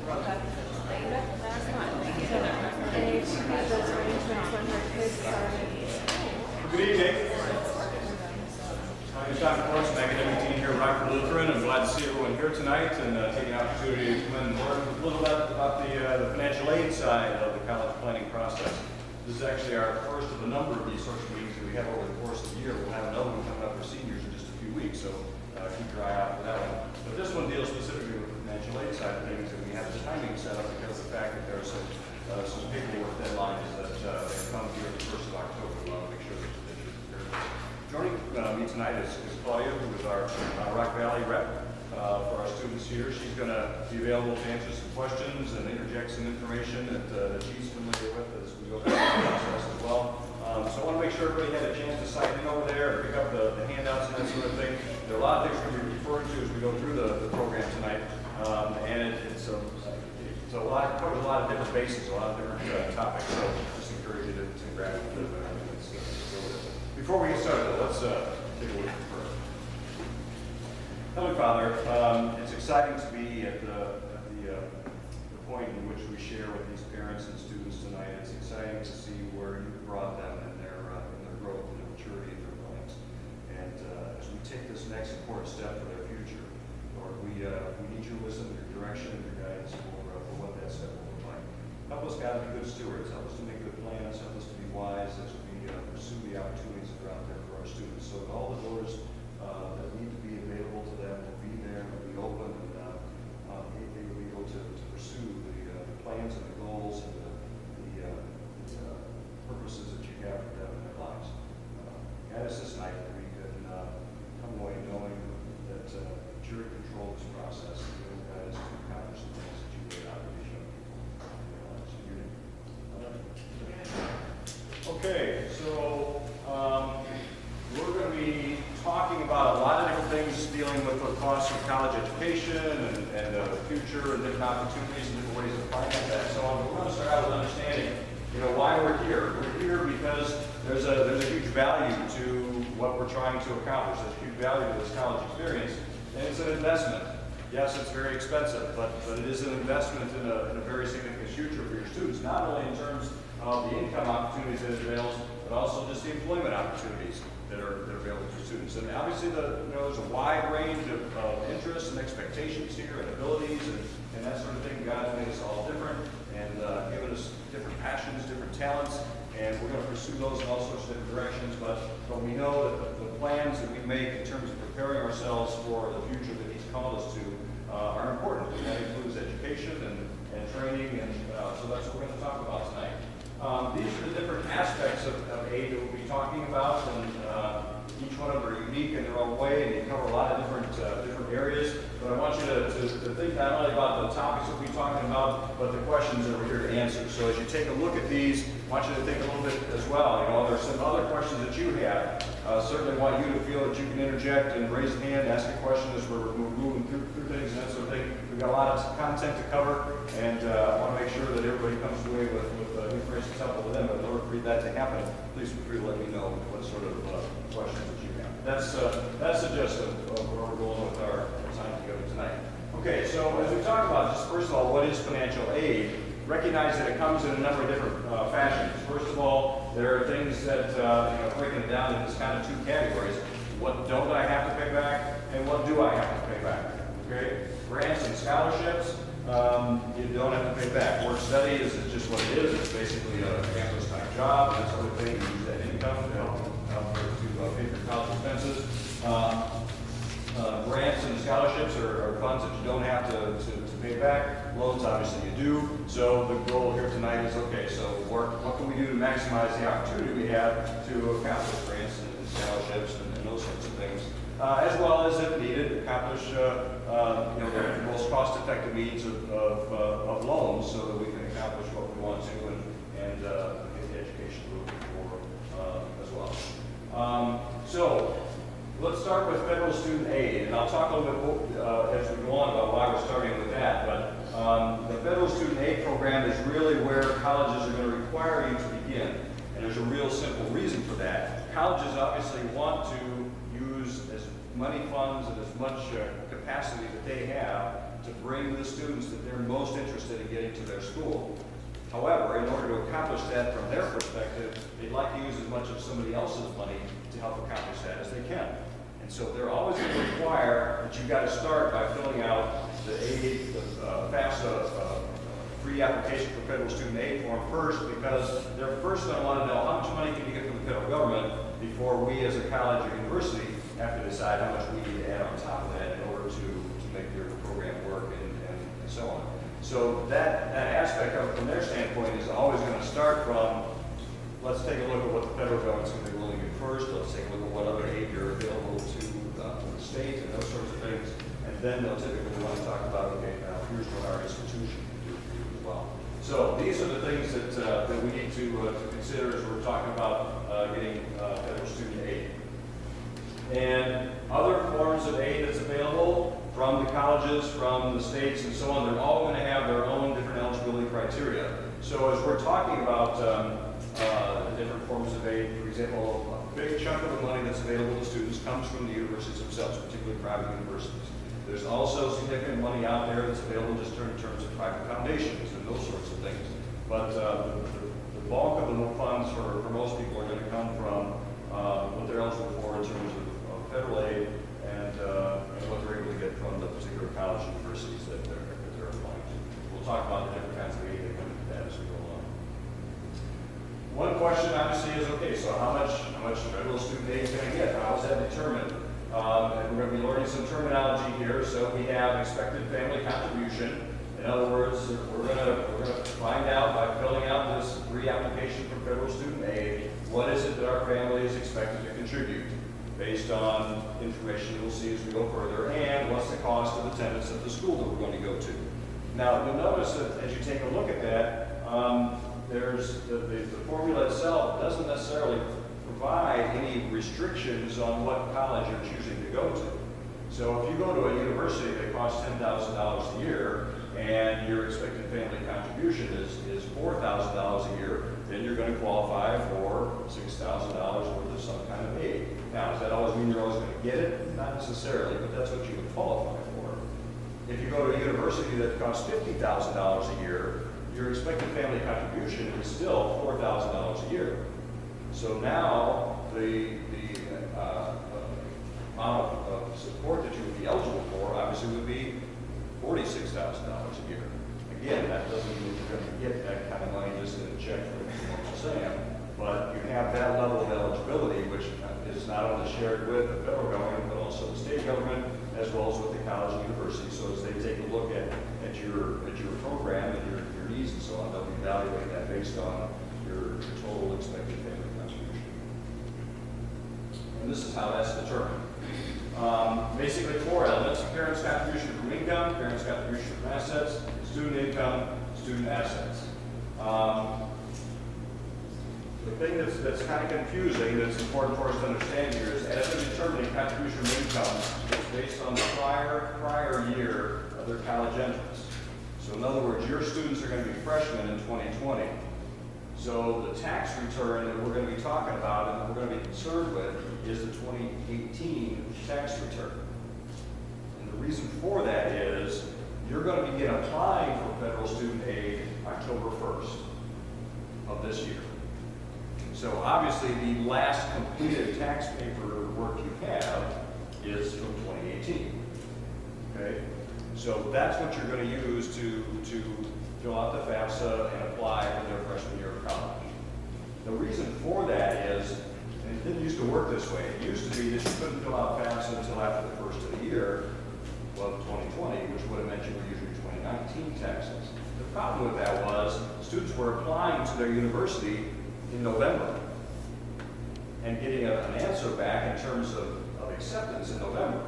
Good evening. I'm Dr. Course, academic dean here at Rockford Lutheran. I'm glad to see everyone here tonight and take an opportunity to come in and learn a little bit about the financial aid side of the college planning process. This is actually our first of a number of these sorts of meetings that we have over the course of the year. We'll have another one coming up for seniors in just a few weeks, so keep your eye out for that one. But this one deals specifically with the financial aid side of things, and we have the timing set up because of the fact that there are some paperwork deadlines that come here the 1st of October. We want to make sure that you're prepared. Joining me tonight is Claudia, who is our Rock Valley rep for our students here. She's going to be available to answer some questions and interject some information that she's familiar with as we go through the process as well. So I want to make sure everybody had a chance to sign in over there and pick up the handouts and that sort of thing. There are a lot of things we're going to be referring to as we go through the program tonight. And it's a lot, covers a lot of different bases, a lot of different topics. So just encourage you to grab it. Before we get started, let's take a look at prayer. Heavenly Father, it's exciting to be at the point in which we share with these parents and students tonight. It's exciting to see where you've brought them in their growth and their maturity and their plans. And as we take this next important step for their future, Lord, we need your wisdom, your direction, and your guidance for what that step will look like. Help us, God, to be good stewards. Help us to make good plans. Help us to be wise as we pursue the opportunities that are out there for our students. So that all the doors that need to be available to them will be there, will be open, and they will be able to pursue the plans and the goals and the purposes that you have for them in their lives. Guide us this night that we can come away knowing that you're in control of this process and you will guide us to accomplish the things that you laid out to show people in their lives. In your name. Okay, so we're going to be talking about a lot of different things dealing with the cost of college education and the future and different opportunities and different ways of finance that and so on. But we're going to start out with understanding, why we're here. We're here because there's a huge value to what we're trying to accomplish. There's a huge value to this college experience, and it's an investment. Yes, it's very expensive, but it is an investment in a very significant future for your students, not only in terms of the income opportunities that it avails, but also just the employment opportunities that are available for students. And obviously, there's a wide range of interests and expectations here and abilities and that sort of thing. God's made us all different and given us different passions, different talents, and we're going to pursue those in all sorts of different directions. But we know that the plans that we make in terms of preparing ourselves for the future that He's called us to are important. And that includes education and training, and so that's what we're going to talk about tonight. These are the different aspects of aid that we'll be talking about, and each one of them are unique in their own way, and they cover a lot of different areas. But I want you to think not only about the topics that we'll be talking about, but the questions that we're here to answer. So as you take a look at these, I want you to think a little bit as well. There's some other questions that you have. Certainly want you to feel that you can interject and raise a hand, ask a question as we're moving through things and that sort of thing. We've got a lot of content to cover, and I want to make sure that everybody comes away with information that's helpful to them. But in order for that to happen, please feel free to let me know what sort of questions that you have. That's the gist of where we're going with our time together tonight. Okay, so as we talk about this, first of all, what is financial aid? Recognize that it comes in a number of different fashions. First of all, there are things that, breaking it down into kind of two categories. What don't I have to pay back, and what do I have to pay back? Okay, grants and scholarships, you don't have to pay back. Work study is just what it is. It's basically a campus-type job, that sort of thing. You use that income to help to pay for college expenses. Grants and scholarships are funds that you don't have to pay back. Loans, obviously, you do. So the goal here tonight is, okay, so what can we do to maximize the opportunity we have to accomplish grants and scholarships and those sorts of things, as well as, if needed, accomplish the most cost-effective means of loans so that we can accomplish what we want to and get the education we're looking for as well. So let's start with federal student aid, and I'll talk a little bit as we go on about why we're starting with that. But the federal student aid program is really where colleges are going to require you to begin, and there's a real simple reason for that. Colleges obviously want to use as many funds and as much capacity that they have to bring the students that they're most interested in getting to their school. However, in order to accomplish that from their perspective, they'd like to use as much of somebody else's money to help accomplish that as they can. And so they're always going to require that you've got to start by filling out the aid, the FAFSA pre-application for federal student aid form first, because they're first going to want to know how much money can you get from the federal government before we as a college or university have to decide how much we need to add on top of that in order to make their program work and so on. So that aspect of it from their standpoint is always going to start from, let's take a look at what the federal government's going to be willing to do first, let's take a look at what other aid are available to the state and those sorts of things, and then they'll typically want to talk about, okay, now here's what our institution can do for you as well. So these are the things that we need to consider as we're talking about getting federal student aid. And other forms of aid that's available from the colleges, from the states, and so on, they're all going to have their own different eligibility criteria. So as we're talking about the different forms of aid, for example, a big chunk of the money that's available to students comes from the universities themselves, particularly private universities. There's also significant money out there that's available just in terms of private foundations and those sorts of things. But the bulk of the funds for most people are going to come from what they're eligible for in terms of federal aid and what they're able to get from the particular college universities that they're applying to. We'll talk about the different kinds of aid that come into that as we go along. One question obviously is, okay, so how much federal student aid can I get? How is that determined? And we're going to be learning some terminology here. So we have expected family contribution. In other words, we're going to find out by filling out this pre-application for federal student aid, what is it that our family is expected to contribute based on information we'll see as we go further, and what's the cost of attendance at the school that we're going to go to. Now, you'll notice that as you take a look at that, there's the formula itself doesn't necessarily provide any restrictions on what college you're choosing to go to. So if you go to a university that costs $10,000 a year and your expected family contribution is $4,000 a year, then you're going to qualify for $6,000 worth of some kind of aid. Now, does that always mean you're always going to get it? Not necessarily, but that's what you would qualify for. If you go to a university that costs $50,000 a year, your expected family contribution is still $4,000 a year. So now the amount of support that you would be eligible for obviously would be $46,000 a year. Again, that doesn't mean you're going to get that kind of money just in a check from Uncle Sam, but you have that level of eligibility, which is not only shared with the federal government, but also the state government, as well as with the college and university. So as they take a look at your program and your needs and so on, they'll be evaluating that based on your total expected family contribution. And this is how that's determined. Basically 4 elements: parents' contribution from income, parents' contribution from assets, student income, student assets. The thing that's kind of confusing, that's important for us to understand here, is as they're determining contribution from income, it's based on the prior year of their college entrance. So in other words, your students are going to be freshmen in 2020. So the tax return that we're going to be talking about and that we're going to be concerned with is the 2018 tax return. And the reason for that is you're going to begin applying for federal student aid October 1st of this year. So obviously the last completed tax paperwork you have is from 2018. Okay? So that's what you're going to use to fill out the FAFSA and apply for their freshman year of college. The reason for that is, and it didn't used to work this way, it used to be that you couldn't fill out FAFSA until after the first of the year of 2020, which would have meant you were usually 2019 taxes. The problem with that was students were applying to their university in November and getting an answer back in terms of acceptance in November.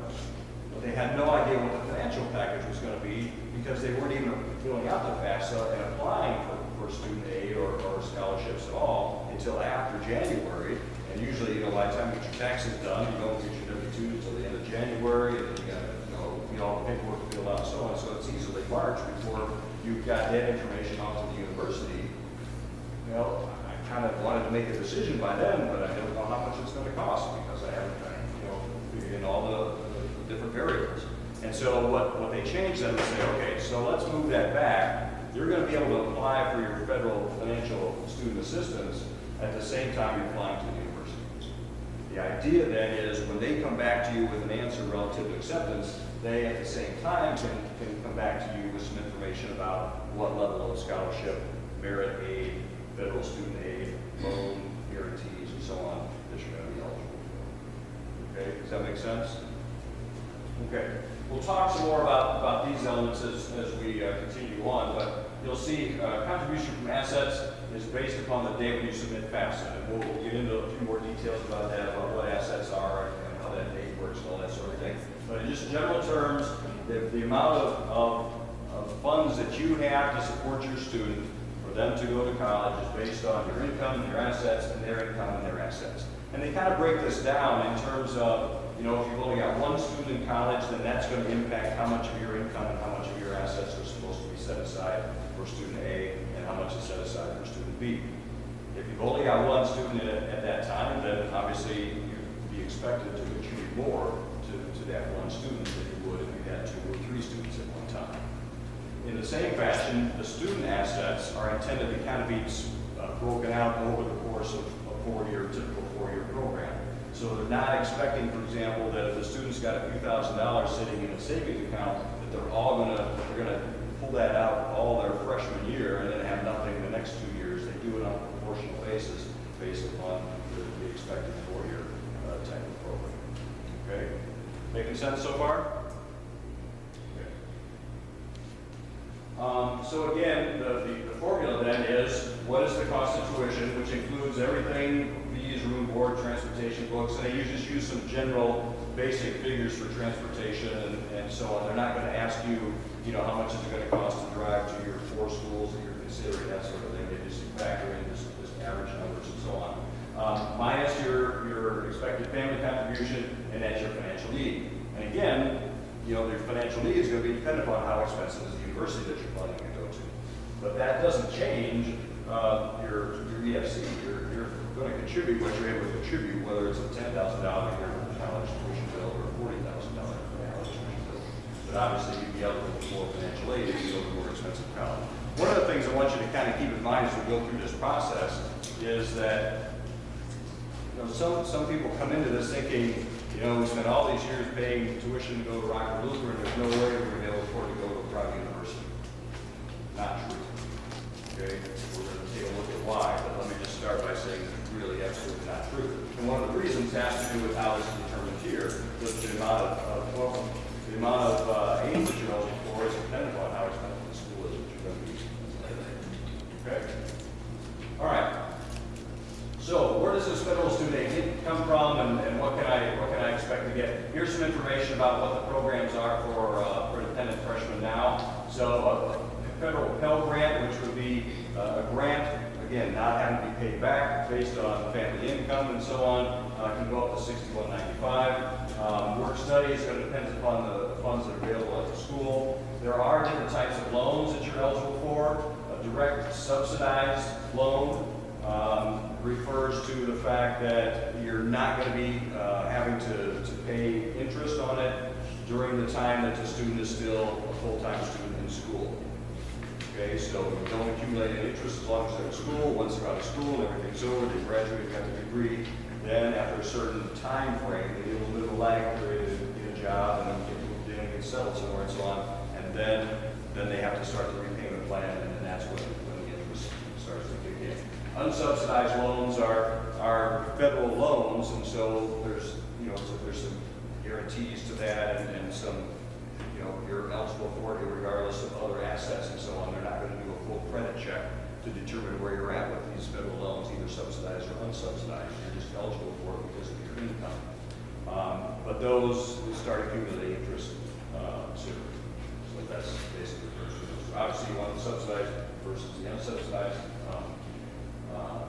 But they had no idea what the financial package was going to be because they weren't even filling out the FAFSA and applying for student aid or scholarships at all until after January. And usually, by the time you get your taxes done, you don't get your W-2 until the end of January, and then you got to all the paperwork filled out and so on. So it's easily March before you've got that information off to the university. Well, I kind of wanted to make a decision by then, but I don't know how much it's going to cost because I haven't figured in all the different variables. And so what they changed then is say, okay, so let's move that back. You're going to be able to apply for your federal financial student assistance at the same time you're applying to the university. The idea then is when they come back to you with an answer relative to acceptance, they at the same time can come back to you with some information about what level of scholarship, merit aid, federal student aid, loan guarantees, and so on that you're going to be eligible for. Okay, does that make sense? Okay, we'll talk some more about these elements as we continue on, but you'll see contribution from assets is based upon the date when you submit FAFSA, and we'll get into a few more details about that, about what assets are and how that date works and all that sort of thing. But in just general terms, the amount of funds that you have to support your student for them to go to college is based on your income and your assets and their income and their assets. And they kind of break this down in terms of, you know, if you've only got one student in college, then that's going to impact how much of your income and how much of your assets are supposed to be set aside for student A and how much is set aside for student B. If you've only got one student at that time, then obviously you'd be expected to contribute more to that one student than you would if you had 2 or 3 students at one time. In the same fashion, the student assets are intended to kind of be broken out over the course of a typical four-year program. So they're not expecting, for example, that if the student's got a few $1,000s sitting in a savings account, that they're gonna pull that out all their freshman year and then have nothing the next 2 years. They do it on a proportional basis based upon the expected four-year type of program. Okay, making sense so far? So again, the formula then is, what is the cost of tuition, which includes everything, fees, room, board, transportation, books, and they just use some general basic figures for transportation and so on. They're not going to ask you, you know, how much is it going to cost to drive to your 4 schools that you're considering, that sort of thing. They just factor in just average numbers and so on. Minus your expected family contribution, and that's your financial need. And again, you know, your financial need is going to be dependent upon how expensive is the university that you're planning to go to. But that doesn't change your EFC. You're going to contribute what you're able to contribute, whether it's a $10,000 a year college tuition bill or a $40,000 college tuition bill. But obviously, you'd be eligible for financial aid if you go to a more expensive college. One of the things I want you to kind of keep in mind as we go through this process is that, you know, some people come into this thinking, you know, we spent all these years paying tuition to go to Rockford Lutheran, there's no way we're going to be able to afford to go to a private university. Not true. Okay? We're going to take a look at why, but let me just start by saying it's really absolutely not true. And one of the reasons has to do with how this is determined here, with the amount of aid that you're eligible for is dependent on how expensive the school is that you're going to be. Okay? All right. So where does this federal student aid come from, and what can I expect to get? Here's some information about what the programs are for dependent freshmen now. So a federal Pell Grant, which would be a grant, again, not having to be paid back based on family income and so on, can go up to $61.95. Work study is going to depend upon the funds that are available at the school. There are different types of loans that you're eligible for. A direct subsidized loan refers to the fact that you're not going to be having to pay interest on it during the time that the student is still a full-time student in school. Okay, so you don't accumulate any interest as long as they're in school. Once they're out of school and everything's over, they graduate, got the degree, then after a certain time frame, they get a little bit of a lag period to get a job and then get moved in and get settled somewhere and so on. And then they have to start the repayment plan, and then that's when the interest starts to kick in. Unsubsidized loans are federal loans, and so there's some guarantees to that, and some, you know, you're eligible for it regardless of other assets and so on. They're not going to do a full credit check to determine where you're at with these federal loans, either subsidized or unsubsidized. You're just eligible for it because of your income. But those start accumulating interest soon. So that's basically the first one. So obviously, you want the subsidized versus the unsubsidized.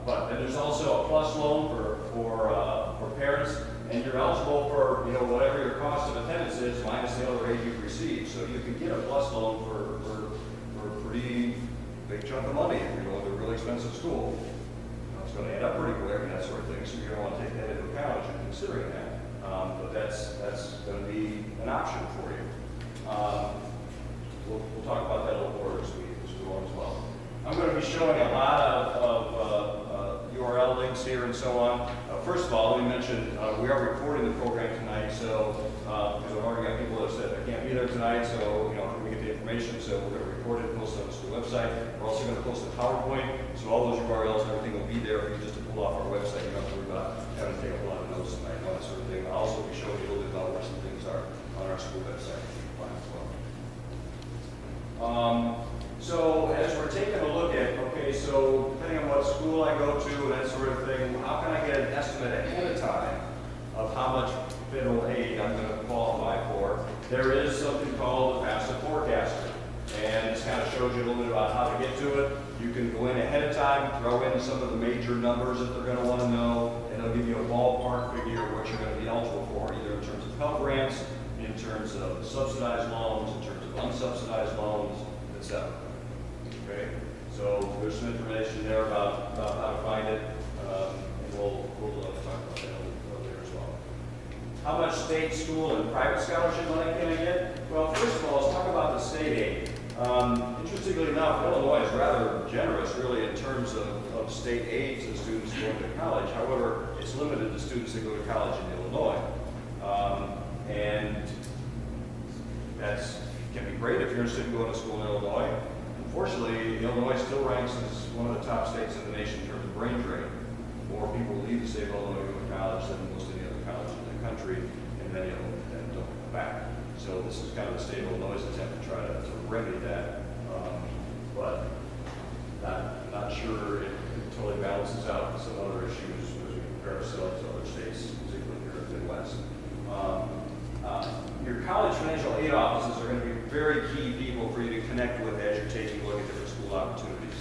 But then there's also a plus loan for parents, and you're eligible for, you know, whatever your cost of attendance is minus the other aid you've received. So you can get a plus loan for a pretty big chunk of money if you're going to a really expensive school. You know, it's going to add up pretty quick and that sort of thing. So you're going to want to take that into account as you're considering that. But that's going to be an option for you. We'll talk about that a little more as we go on as well. I'm going to be showing a lot of URL links here and so on. First of all, let me mention we are recording the program tonight, so because I've already got people that have said I can't be there tonight, so how can we get the information? So we're going to record it and post it on the school website. We're also going to post a PowerPoint, so all those URLs and everything will be there for you just to pull off our website. You don't have to worry about having to take a lot of notes tonight, all that sort of thing. I'll also be showing you a little bit about where some things are on our school website as well. So as we're taking a look at, okay, so depending on what school I go to and that sort of thing, how can I get an estimate ahead of time of how much federal aid I'm going to qualify for? There is something called the FAFSA forecaster, and this kind of shows you a little bit about how to get to it. You can go in ahead of time, throw in some of the major numbers that they're going to want to know, and they'll give you a ballpark figure of what you're going to be eligible for, either in terms of Pell Grants, in terms of subsidized loans, in terms of unsubsidized loans, etc. Okay, so there's some information there about how to find it, and we'll talk about that a little later as well. How much state, school, and private scholarship money can I get? Well, first of all, let's talk about the state aid. Interestingly enough, Illinois is rather generous, really, in terms of state aid to students going to college. However, it's limited to students that go to college in Illinois. And that can be great if you're interested in going to school in Illinois. Unfortunately, Illinois still ranks as one of the top states in the nation in terms of brain drain. More people leave the state of Illinois to go to college than most any other college in the country, and many of them then don't come back. So this is kind of the state of Illinois' attempt to try to remedy that, but not sure it totally balances out some other issues as we compare ourselves to other states, particularly here in the Midwest. Your college financial aid offices are going to be very key people for you to connect with as you're taking a look at different school opportunities.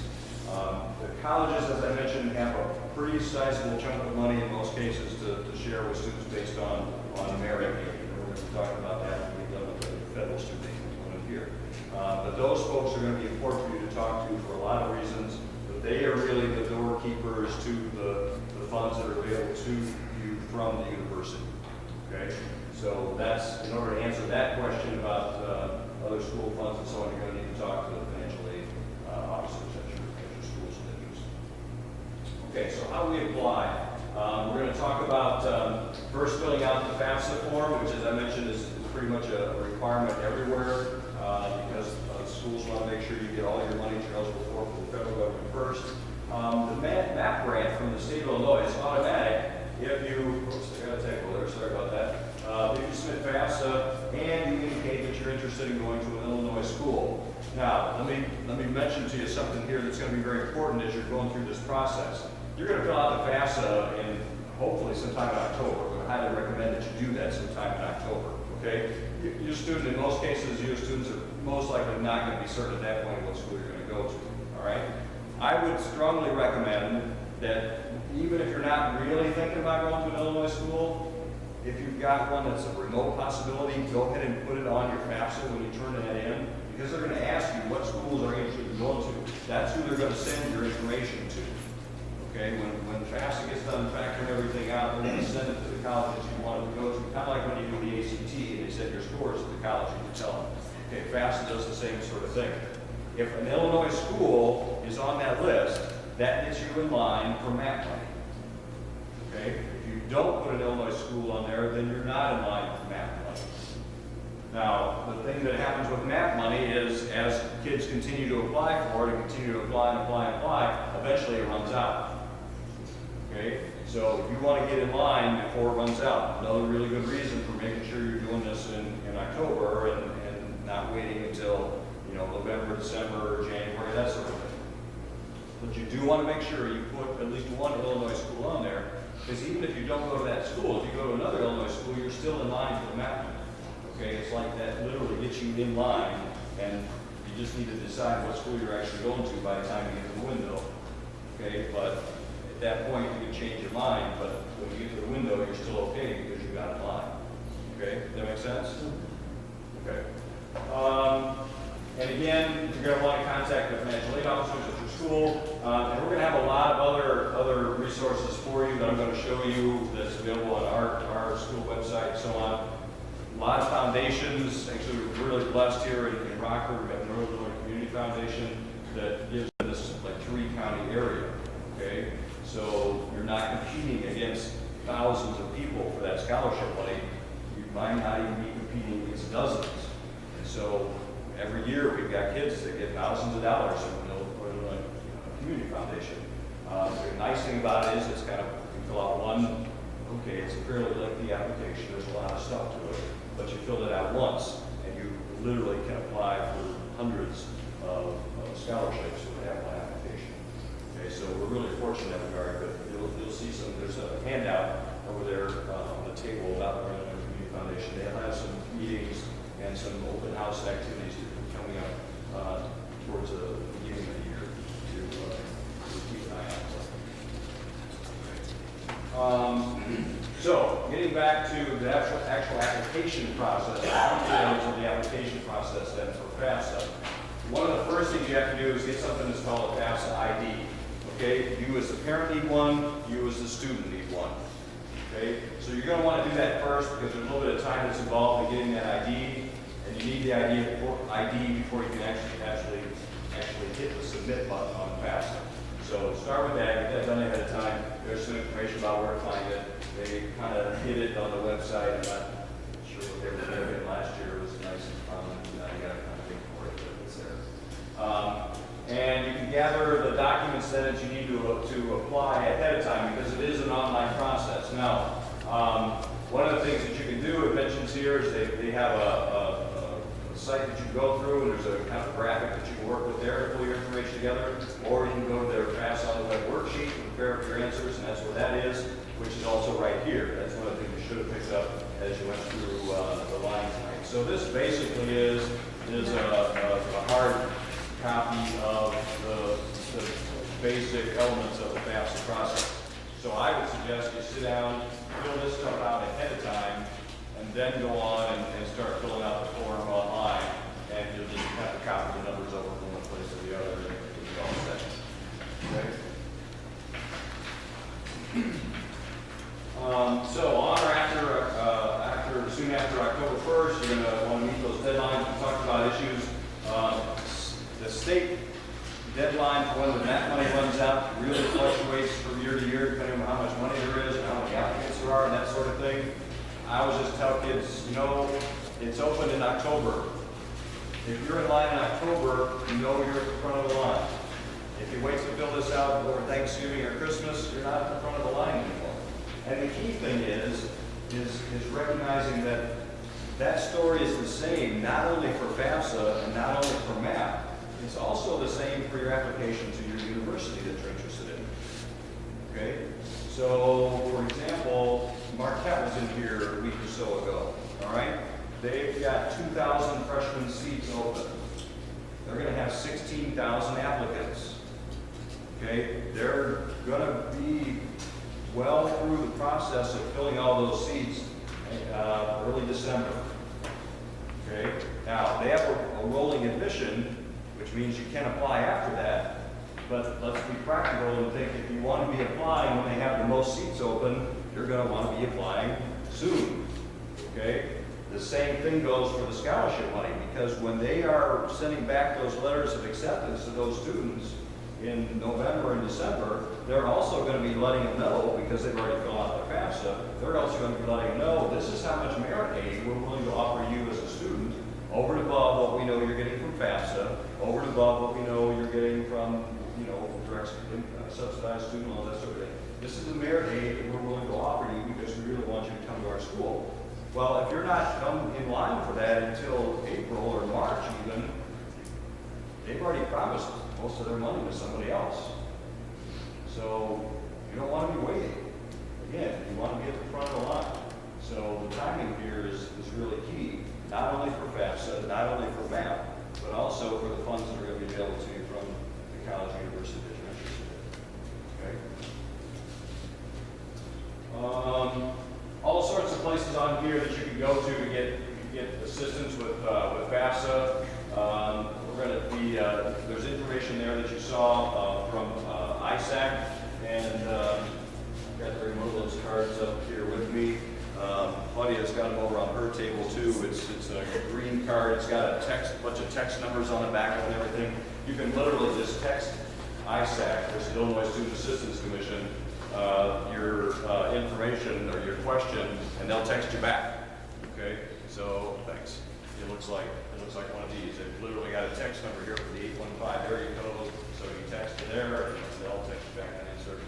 The colleges, as I mentioned, have a pretty sizable chunk of money in most cases to share with students based on merit. We're going to be talking about that when we done with the federal student aid component here. But those folks are going to be important for you to talk to for a lot of reasons. But they are really the doorkeepers to the funds that are available to you from the university. Okay. So that's, in order to answer that question about other school funds and so on, you're going to need to talk to the financial aid officers at your schools and districts. Okay, so how do we apply? We're going to talk about first filling out the FAFSA form, which, as I mentioned, is pretty much a requirement everywhere because schools want to make sure you get all your money that you're eligible for from the federal government first. The MAP grant from the state of Illinois is automatic if you, oops, I got a technical there, sorry about that. If you submit FAFSA and you indicate that you're interested in going to an Illinois school. Now, let me mention to you something here that's going to be very important as you're going through this process. You're going to fill out the FAFSA in hopefully sometime in October. We highly recommend that you do that sometime in October. Okay? Your student, in most cases, your students are most likely not going to be certain at that point what school you're going to go to. All right? I would strongly recommend that even if you're not really thinking about going to an Illinois school, if you've got one that's a remote possibility, go ahead and put it on your FAFSA when you turn that in, because they're going to ask you what schools are you interested in going to. That's who they're going to send your information to. Okay, when FAFSA gets done factoring everything out, they're going to send it to the colleges you want to go to. Kind of like when you do the ACT and they send your scores to the college, you can tell them, okay, FAFSA does the same sort of thing. If an Illinois school is on that list, that gets you in line for MAP money. Okay? If you don't put an Illinois school on there, then you're not in line for MAP money. Now, the thing that happens with MAP money is as kids continue to apply for it and continue to apply and apply and apply, eventually it runs out. Okay? So if you want to get in line before it runs out, another really good reason for making sure you're doing this in October and not waiting until November, December, January, that sort of thing. But you do want to make sure you put at least one Illinois school on there, because even if you don't go to that school, if you go to another Illinois school, you're still in line for the MAP money. Okay, it's like that literally gets you in line, and you just need to decide what school you're actually going to by the time you get to the window. Okay, but at that point you can change your mind, but when you get to the window, you're still okay because you got in line. Okay, does that make sense? Okay. And again, you're going to want to contact the financial aid officers at your school, and we're going to have a lot of other resources for you that I'm going to show you that's available on our school website and so on. A lot of foundations, actually really blessed here in Rockford. We have the Northern Illinois Community Foundation that gives this like 3-county area. Okay, so you're not competing against thousands of people for that scholarship money. You might not even be competing against dozens. And so every year we've got kids that get thousands of dollars from the Illinois Community Foundation. The nice thing about it is it's kind of, you fill out one, okay, it's a fairly lengthy application, there's a lot of stuff to it, but you fill it out once, and you literally can apply for hundreds of scholarships with that one application. Okay, so we're really fortunate in that regard, but you'll see there's a handout over there on the table about the Illinois Community Foundation. They'll have some meetings and some open house activities coming up towards the beginning of the year to keep an eye out for. So, getting back to the actual application process, the application process then for FAFSA. One of the first things you have to do is get something that's called a FAFSA ID. Okay, you as the parent need one, you as the student need one. Okay, so you're going to want to do that first because there's a little bit of time that's involved in getting that ID, and you need the ID before you can actually hit the submit button on FAFSA. So start with that, get that done ahead of time. There's some information about where to find it. They kind of hid it on the website. I'm not sure what they were doing last year. It was nice and fun. Now you got to kind of think for it, but it's there. And you can gather the documents then that you need to apply ahead of time because it is an online process. Now, one of the things that you can do, it mentions here, is they have a site that you can go through, and there's a kind of graphic that you can work with there to pull your information together, or you can go to their FAFSA on the web worksheet and prepare up your answers, and that's what that is, which is also right here. That's one of the things you should have picked up as you went through the line tonight. So this basically is a hard copy of the basic elements of the FAFSA process. So I would suggest you sit down, fill this stuff out ahead of time, and then go on and start filling out the form online, and you'll just have to copy the numbers over from one place to the other, and you'll be all set. Okay? So on or soon after October 1st, you're going to want to meet those deadlines. We talked about issues. The state deadline for when the MAP money runs out really fluctuates from year to year, depending on how much money there is and how many applicants there are and that sort of thing. I always just tell kids, you know, it's open in October. If you're in line in October, you know you're at the front of the line. If you wait to fill this out over Thanksgiving or Christmas, you're not at the front of the line anymore. And the key thing is recognizing that that story is the same, not only for FAFSA and not only for MAP, it's also the same for your application to your university that you're interested in. Okay? So, for example, Marquette was in here a week or so ago, all right? They've got 2,000 freshman seats open. They're going to have 16,000 applicants. Okay? They're going to be well through the process of filling all those seats early December. Okay? Now, they have a rolling admission, which means you can apply after that, but let's be practical and think if you want to be applying when they have the most seats open, you're going to want to be applying soon. Okay? The same thing goes for the scholarship money, because when they are sending back those letters of acceptance to those students in November and December, they're also going to be letting them know, because they've already filled out their FAFSA, they're also going to be letting them know this is how much merit aid we're willing to offer you as a student, over and above what we know you're getting from FAFSA, over and above what we know you're getting from, you know, direct subsidized student loans, that sort of thing. This is the merit aid that we're willing to offer you because we really want you to come to our school. Well, if you're not come in line for that until April or March even, they've already promised most of their money to somebody else. So you don't want to be waiting. Again, you want to be at the front of the line. So the timing here is really key, not only for FAFSA, not only for MAP, but also for the funds that are going to be available to you from the college or university that you're interested in. Okay? All sorts of places on here that you can go to get assistance with FAFSA. We're going to be, there's information there that you saw from ISAC, and I've got one of those cards up here with me. Claudia's got them over on her table too. It's a green card. It's got a bunch of text numbers on the back and everything. You can literally just text ISAC, which is Illinois Student Assistance Commission, your information or your question, and they'll text you back. Okay, so thanks. It looks like one of these. They've literally got a text number here for the 815 area code, so you text to there, and they'll text you back an answer.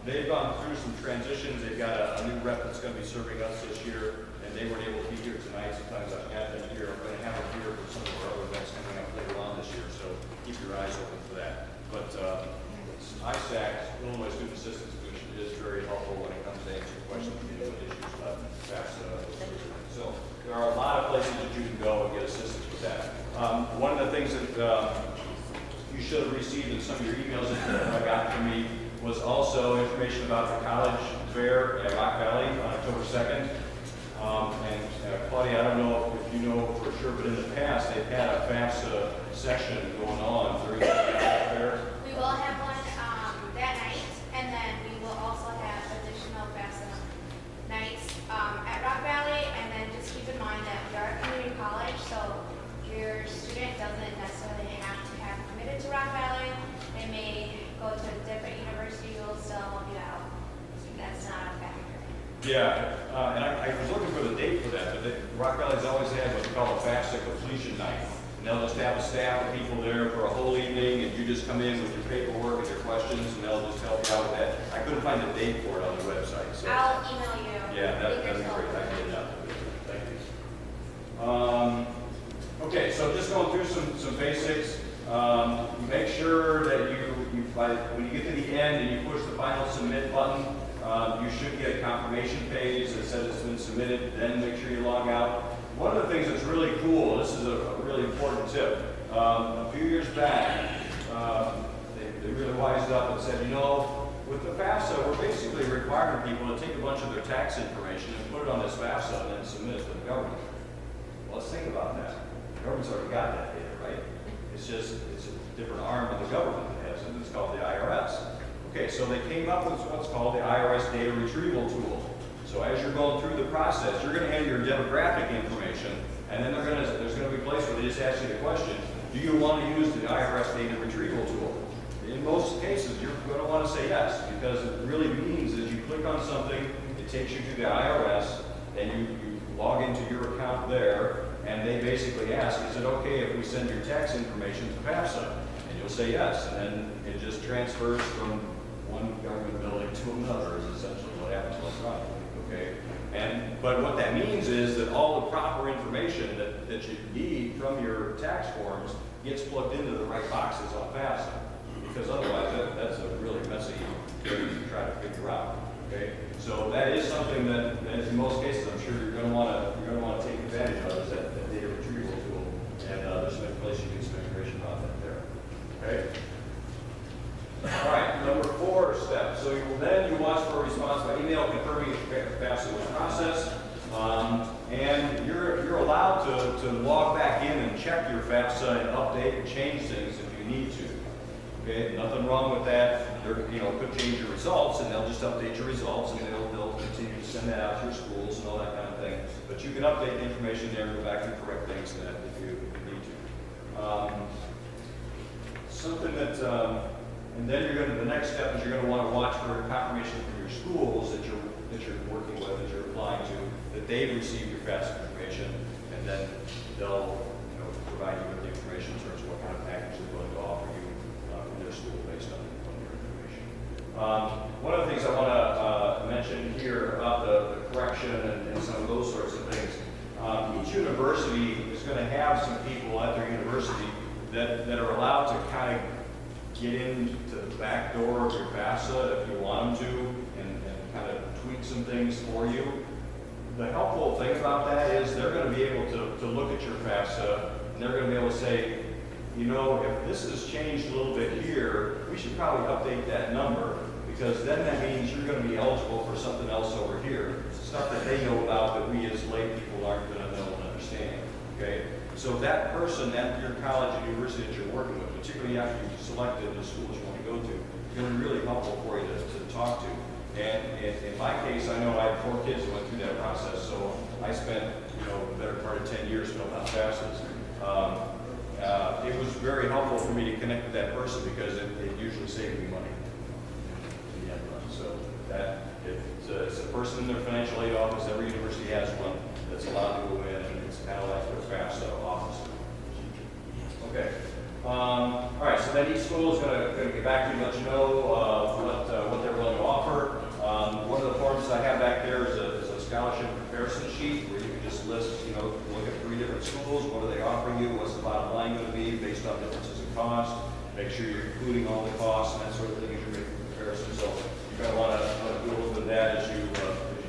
They've gone through some transitions. They've got a new rep that's going to be serving us this year, and they weren't able to be here tonight. Sometimes I've had them here. I'm going to have them here for some of our other events coming up later on this year, so keep your eyes open for that. But ISAC, Illinois Student Assistance Commission, is very helpful when it comes to answering questions dealing with issues about FAFSA. So there are a lot of places that you can go and get assistance with that. One of the things that you should have received in some of your emails that I got from me was also information about the college fair at Rock Valley on October 2nd. Claudia, I don't know if you know for sure, but in the past they've had a FAFSA session going on during the fair. We will have one that night, and then we will also have additional FAFSA nights at Rock Valley. And then just keep in mind that we are a community college, so your student doesn't necessarily have to have committed to Rock Valley. They may go to a different university, you'll still help you out. That's not a factor. Yeah, and I was looking for the date for that, but Rock Valley's always had what they call a FAFSA completion night. And they'll just have a staff of people there for a whole evening, and you just come in with your paperwork and your questions, and they'll just help you out with that. I couldn't find a date for it on the website. So. I'll email you. Yeah, that'd be great. I can get it out. Thank you. Okay, so just going through some basics. Make sure that when you get to the end and you push the final submit button, you should get a confirmation page that says it's been submitted. Then make sure you log out. One of the things that's really cool, this is a really important tip. A few years back, they really wised up and said, you know, with the FAFSA, we're basically requiring people to take a bunch of their tax information and put it on this FAFSA and then submit it to the government. Well, let's think about that. The government's already got that data, right? It's a different arm of the government that has it. It's called the IRS. Okay, so they came up with what's called the IRS data retrieval tool. So as you're going through the process, you're going to enter your demographic information, and then there's going to be a place where they just ask you the question, do you want to use the IRS data retrieval tool? In most cases, you're going to want to say yes, because it really means is you click on something, it takes you to the IRS, and you log into your account there, and they basically ask, is it okay if we send your tax information to FAFSA? And you'll say yes, and then it just transfers from one government building to another, is essentially what happens electronically, okay? But what that means is that all the proper information that you need from your tax forms gets plugged into the right boxes on FAFSA, because otherwise that's a really messy thing to try to figure out, okay? So that is something that in most cases, I'm sure you're going to want to take advantage of, is that data retrieval tool, and there's some information you can some information about that there. Okay. All right. Number 4 step. So then you watch for a response by email confirming if FAFSA was processed, and you're allowed to log back in and check your FAFSA and update and change things if you need to. Okay, nothing wrong with that. They're, could change your results, and they'll just update your results, and they'll continue to send that out to your schools and all that kind of thing. But you can update the information there and go back and correct things in that if you need to. Something that, and then the next step is you're going to want to watch for confirmation from your schools that you're working with, that you're applying to, that they've received your FAFSA information, and then they'll provide you with the information in terms of what kind of package they're going to offer you in their school based on your information. One of the things I want to mention here about the correction and some of those sorts of things, each university is going to have some people at their university that are allowed to kind of get into the back door of your FAFSA if you want them to, and kind of tweak some things for you. The helpful thing about that is they're going to be able to look at your FAFSA, and they're going to be able to say, if this has changed a little bit here, we should probably update that number, because then that means you're going to be eligible for something else over here, stuff that they know about that we as lay people aren't going to know and understand. Okay, so that person at your college and university that you're working with, particularly after you've selected the schools you want to go to, is going to be really helpful for you to talk to. And in my case, I know I had 4 kids that went through that process, so I spent, the better part of 10 years filling out FAFSAs. It was very helpful for me to connect with that person because it usually saved me money in the end run. So that it's a person in their financial aid office. Every university has one that's allowed to go in, and it's kind of like their FAFSA office. Okay. All right. So then each school is going to get back to you and let you know what they're willing to offer. One of the forms I have back there is a scholarship comparison sheet where you can just list, look at 3 different schools. What are they offering you? What's the bottom line going to be based on differences in cost? Make sure you're including all the costs and that sort of thing as you're making comparisons. So you're going to want to do a little bit of that as you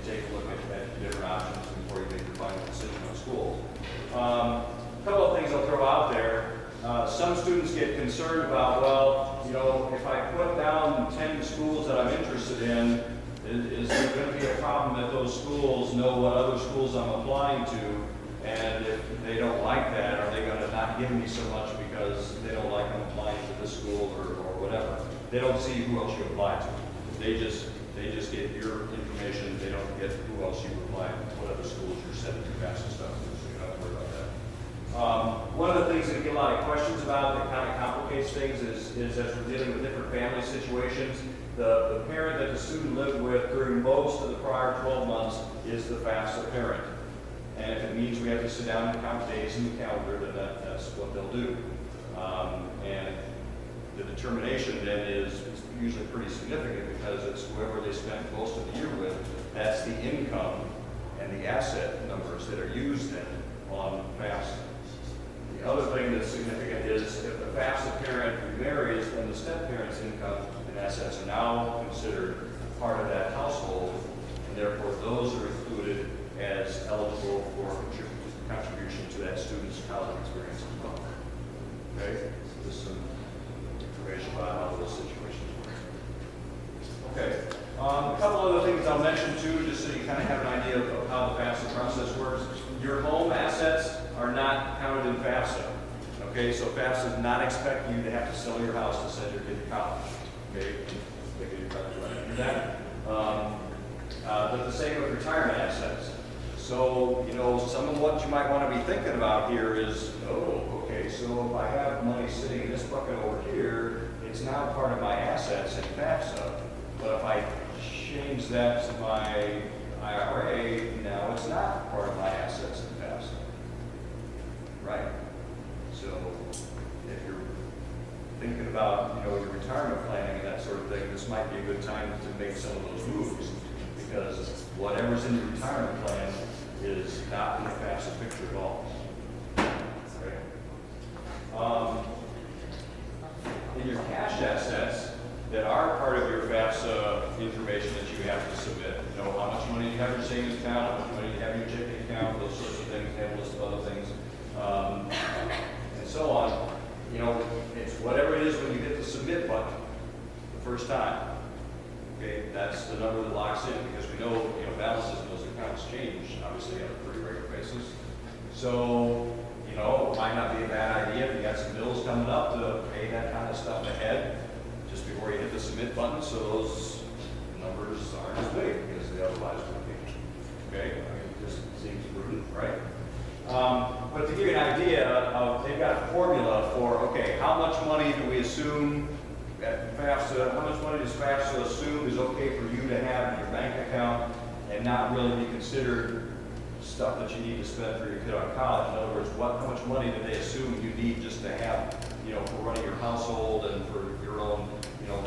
take a look at different options before you make your final decision on school. A couple of things I'll throw out there. Some students get concerned about, well, if I put down 10 schools that I'm interested in, is there going to be a problem that those schools know what other schools I'm applying to? And if they don't like that, are they going to not give me so much because they don't like I'm applying to this school or whatever? They don't see who else you apply to. They just get your information. They don't get who else you apply to, what other schools you're sending your FAFSA stuff to, so you don't have to worry about that. One of the things that we get a lot of questions about that kind of complicates things is as we're dealing with different family situations, the parent that the student lived with during most of the prior 12 months is the FAFSA parent. And if it means we have to sit down and count days in the calendar, then that's what they'll do. And the determination then is usually pretty significant because it's whoever they spent most of the year with. That's the income and the asset numbers that are used then on FAFSA. The other thing that's significant is if the FAFSA parent remarries, then the step-parent's income and assets are now considered part of that household, and therefore those are included as eligible for contribution to that student's college experience as well. Okay? Just some information about how those situations work. Okay. A couple other things I'll mention too, just so you kind of have an idea of how the FAFSA process works. Your home assets are not counted in FAFSA. Okay, so FAFSA does not expect you to have to sell your house to send your kid to college. Okay, they can do that. But the same with retirement assets. So, some of what you might want to be thinking about here is, okay, so if I have money sitting in this bucket over here, it's now part of my assets in FAFSA. But if I change that to my IRA, now it's not part of my assets in FAFSA. Right? So, if you're thinking about, your retirement planning and that sort of thing, this might be a good time to make some of those moves because whatever's in your retirement plan is not in the FAFSA picture at all. Okay. In your cash assets that are part of your FAFSA information that you have to submit, how much money you have in your savings account, how much money you have in your checking account, those sorts of things, they have a list of other things, and so on. It's whatever it is when you hit the submit button the first time. Okay, that's the number that locks in because we know, balances in those accounts change obviously on a pretty regular basis. So, it might not be a bad idea if you got some bills coming up to pay that kind of stuff ahead just before you hit the submit button, so those numbers aren't as big as they otherwise would be. Okay, it just seems prudent, right? But to give you an idea of, they've got a formula for, okay, how much money do we assume at FAFSA, how much money does FAFSA assume is okay for you to have in your bank account and not really be considered stuff that you need to spend for your kid on college? In other words, how much money do they assume you need just to have, for running your household and for your own,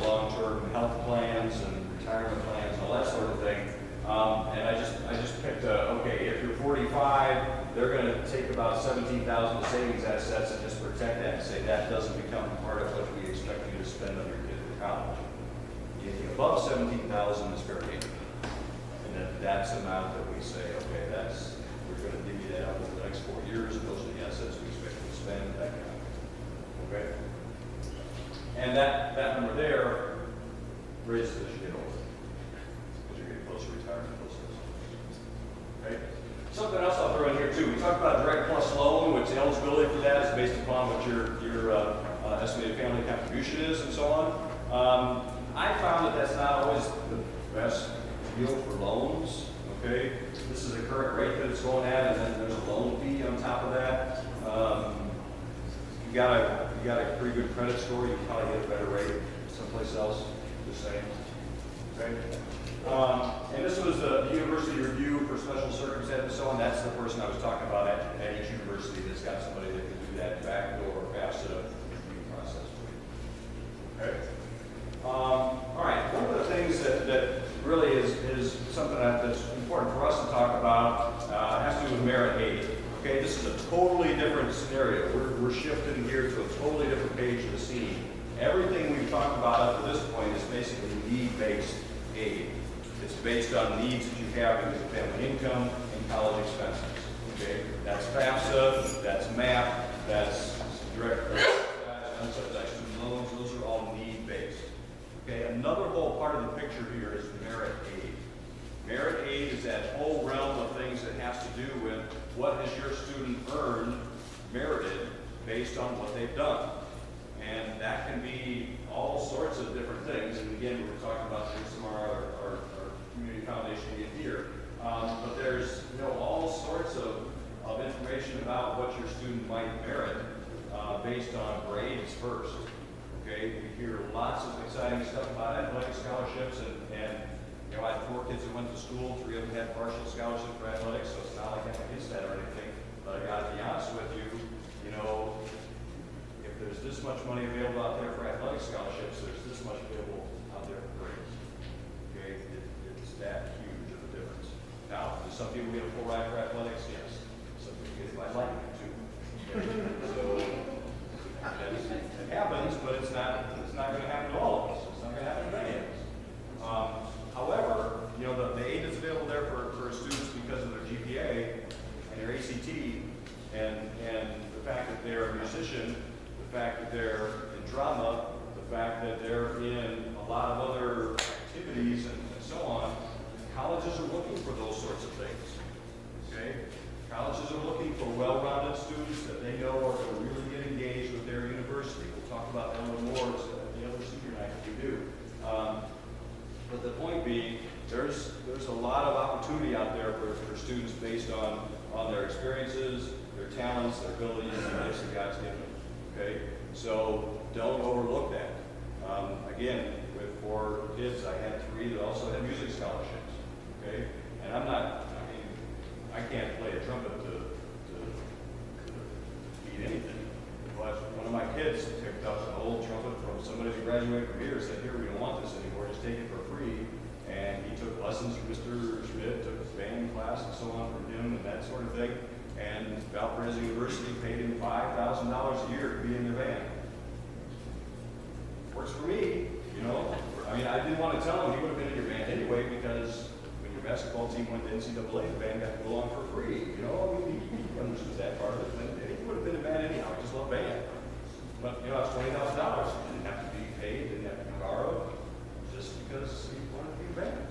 long-term health plans and retirement plans and all that sort of thing. And I just picked okay, if you're 45, they're going to take about 17,000 of savings assets and just protect that and say that doesn't become part of what we expect you to spend on your kid for college. Anything above 17,000 is fair game. And that's the amount that we say, okay, we're going to give you that over the next 4 years, and those are the assets we expect you to spend, that kind of. Okay? And that number there raises as you get older, because you're getting closer to retirement process. Okay? Something else I'll throw in here too. We talked about direct plus loan, which the eligibility for that is based upon what your estimated family contribution is, and so on. I found that that's not always best deal for loans, okay? This is the current rate that it's going at, and then there's a loan fee on top of that. You got a pretty good credit score, you can probably get a better rate someplace else, the same, okay? And this was the university review for special circumstances and so on. That's the person I was talking about at each university that's got somebody that can do that backdoor FAFSA review process for you. Okay? All right, one of the things that really is something that's important for us to talk about has to do with merit aid. Okay, this is a totally different scenario. We're shifting here to a totally different page of the scene. Everything we've talked about up to this point is basically need-based aid. It's based on needs that you have in family income and college expenses. Okay, that's FAFSA, that's MAP, that's direct unsubsidized student loans. Those are all need-based. Okay, another whole part of the picture here is merit aid. Merit aid is that whole realm of things that has to do with what has your student earned, merited, based on what they've done. And that can be all sorts of different things. And again, we were talking about this from our community foundation in here. But there's all sorts of information about what your student might merit based on grades first. Okay, we hear lots of exciting stuff about athletic scholarships, and I had 4 kids that went to school, 3 of them had partial scholarship for athletics, so it's not like I'm against that or anything. But I got to be honest with you, if there's this much money available out there for athletic scholarships, there's this much available out there for grades. Okay, it's that huge of a difference. Now, do some people get a full ride for athletics? Yes. Some people get it by lightning too. Okay? So it happens, but it's not going to happen to all of us. It's not going to happen to many of us. However, the aid that's available there for students because of their GPA and their ACT and the fact that they're a musician, the fact that they're in drama, the fact that they're in a lot of other activities and so on, colleges are looking for those sorts of things. Okay? Colleges are looking for well-rounded students that they know are going to really get engaged with their university. We'll talk about that a little more at the other senior night if we do. But the point being, there's a lot of opportunity out there for students based on their experiences, their talents, their abilities, and the gifts that God's given them. Okay? So don't overlook that. Again, with 4 kids, I had 3 that also had music scholarships. Okay? And I can't play a trumpet to beat anything. But one of my kids picked up an old trumpet from somebody who graduated from here and said, here, we don't want this anymore, just take it for free. And he took lessons from Mr. Schmidt, took his band class and so on from him and that sort of thing. And Valparaiso University paid him $5,000 a year to be in their band. Works for me, I didn't want to tell him he would have been in your band anyway, because when your basketball team went to NCAA, the band got to go along for free. He understood that part of it. He would have been in band anyhow. He just loved band. But it's $20,000. It didn't have to be paid, didn't have to be borrowed, just because he wanted to be in band.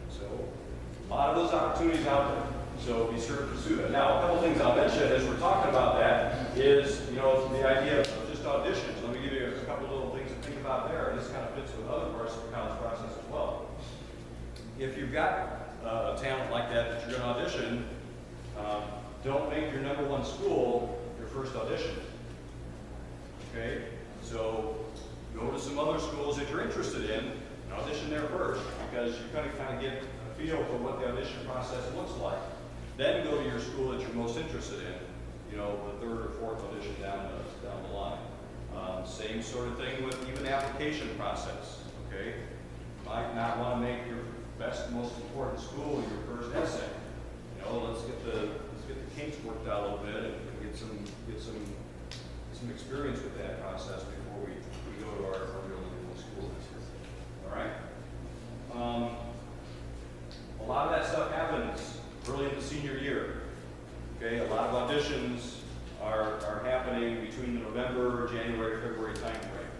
So a lot of those opportunities out there. So be sure to pursue that. Now, a couple things I'll mention as we're talking about that is, the idea of just auditions. Let me give you a couple little things to think about there, and this kind of fits with other parts of the college process as well. If you've got a talent like that you're going to audition, don't make your #1 school your first audition. Okay? So go to some other schools that you're interested in and audition there first, because you're going to kind of get a feel for what the audition process looks like. Then go to your school that you're most interested in, the 3rd or 4th audition down the line. Same sort of thing with even the application process. Okay? You might not want to make your best, most important school your first essay. Let's get the kinks worked out a little bit and get some experience with that process before we go to our real school. All right. A lot of that stuff happens early in the senior year. Okay, a lot of auditions are happening between the November, January, February time frame.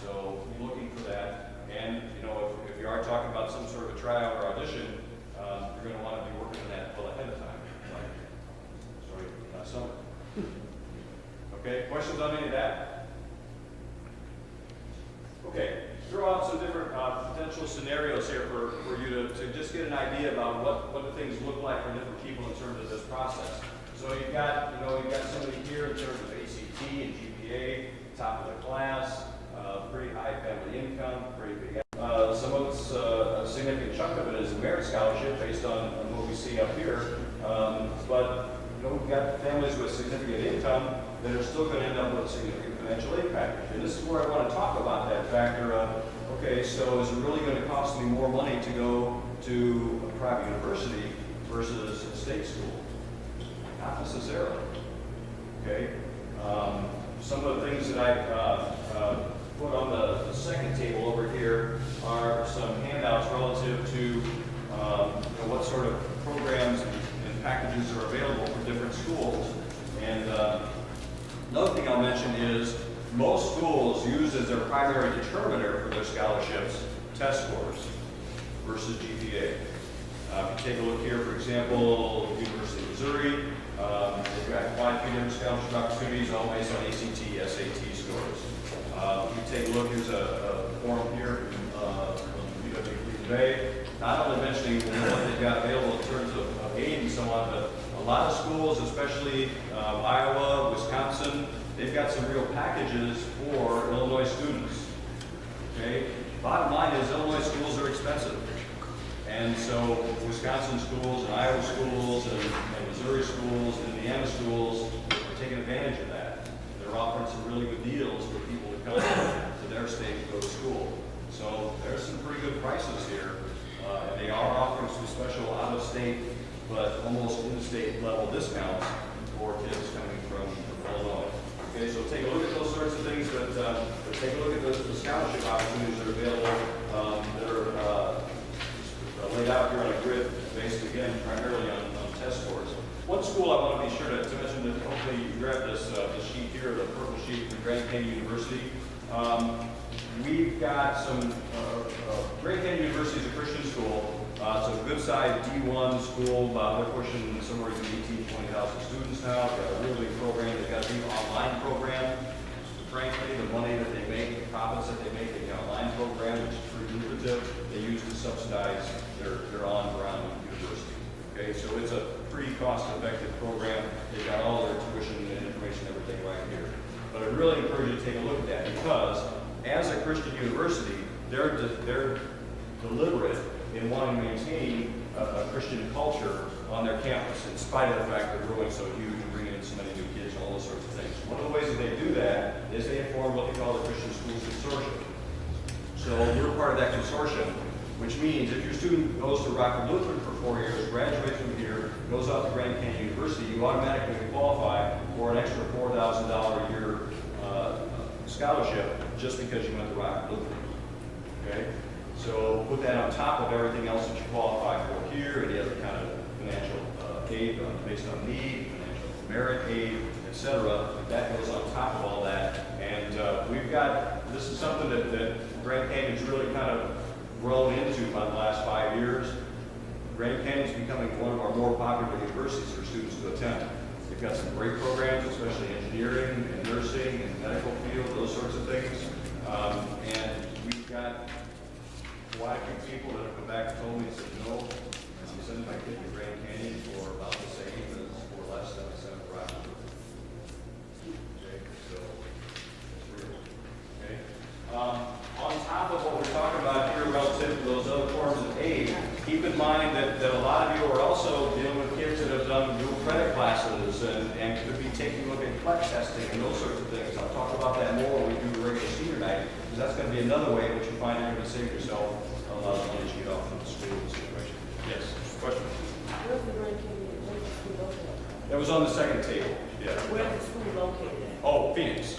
So be looking for that. And if you are talking about some sort of a tryout or audition, you're going to want to be working on that well ahead of time. Last summer. Okay, questions on any of that? Okay, throw out some different potential scenarios here for you to just get an idea about what the things look like for different people in terms of this process. So you've got somebody here in terms of ACT and GPA, top of the class, pretty high family income, pretty big. Some of it's a significant chunk of it is a merit scholarship based on what we see up here. But we've got families with significant income that are still going to end up with a significant financial aid package. And this is where I want to talk about that factor of, okay, so is it really going to cost me more money to go to a private university versus a state school? Not necessarily. Okay. Some of the things that I put on the second table over here are some handouts relative to what sort of programs and packages are available for different schools. And another thing I'll mention is most schools use as their primary determiner for their scholarships test scores versus GPA. If you take a look here, for example, University of Missouri, they've got quite a few different scholarship opportunities, all based on ACT, SAT scores. If you take a look, here's a form here from UW Bay, not only mentioning what they've got available in terms of aid and so on, but a lot of schools, especially Iowa, Wisconsin, they've got some real packages for Illinois students. Okay? Bottom line is Illinois schools are expensive. And so Wisconsin schools and Iowa schools and Missouri schools and Indiana schools are taking advantage of that. They're offering some really good deals for people to come to their state to go to school. So there's some pretty good prices here. And they are offering some special out-of-state, but almost in-state level discounts for kids coming from Illinois. Okay, so take a look at those sorts of things, but take a look at the scholarship opportunities that are available. That are laid out here on a grid based, again, primarily on test scores. One school I want to be sure to mention that hopefully you grab this sheet here, the purple sheet from Grand Canyon University. We've got some, Grand Canyon University is a Christian school. It's a good-sized D1 school. They're pushing somewhere between 18,000 to 20,000 students now. They've got a really big program. They've got a big online program. Frankly, the money that they make, the profits that they make in the online program, which is pretty lucrative, they use to subsidize their on-ground university. Okay, so it's a pretty cost-effective program. They've got all their tuition and information, everything right here. But I really encourage you to take a look at that because as a Christian university, they're deliberate in wanting to maintain a Christian culture on their campus, in spite of the fact they're growing so huge and bringing in so many new kids and all those sorts of things. One of the ways that they do that is they form what they call the Christian Schools Consortium. So we're part of that consortium, which means if your student goes to Rockford Lutheran for 4 years, graduates from here, goes out to Grand Canyon University, you automatically qualify for an extra $4,000 a year scholarship just because you went to Rockford Lutheran. Okay? So put that on top of everything else that you qualify for here, any other kind of financial aid based on need, financial merit aid, etc. That goes on top of all that. And we've got, this is something that Grand Canyon's really kind of grown into by the last 5 years. Grand Canyon's becoming one of our more popular universities for students to attend. They've got some great programs, especially engineering and nursing and medical field, those sorts of things. And we've got quite a few people that have come back and told me and said, no, I'm sending my kid to Grand Canyon for about the same as for less than I sent for Rockford. Okay, so it's real. Okay. On top of what we're talking about here relative to those other forms of aid, keep in mind that a lot of you are also dealing with kids that have done dual credit classes and could be taking a look at CLEC testing and those sorts of things. I'll talk about that more when we do the regular senior night, because that's going to be another way in which you find you're going to save yourself a lot of money as you get off from the school situation. Yes, question? Where's the Grand Canyon? Where's the school located? That was on the second table. Yeah. Where's the school located at? Oh, Phoenix.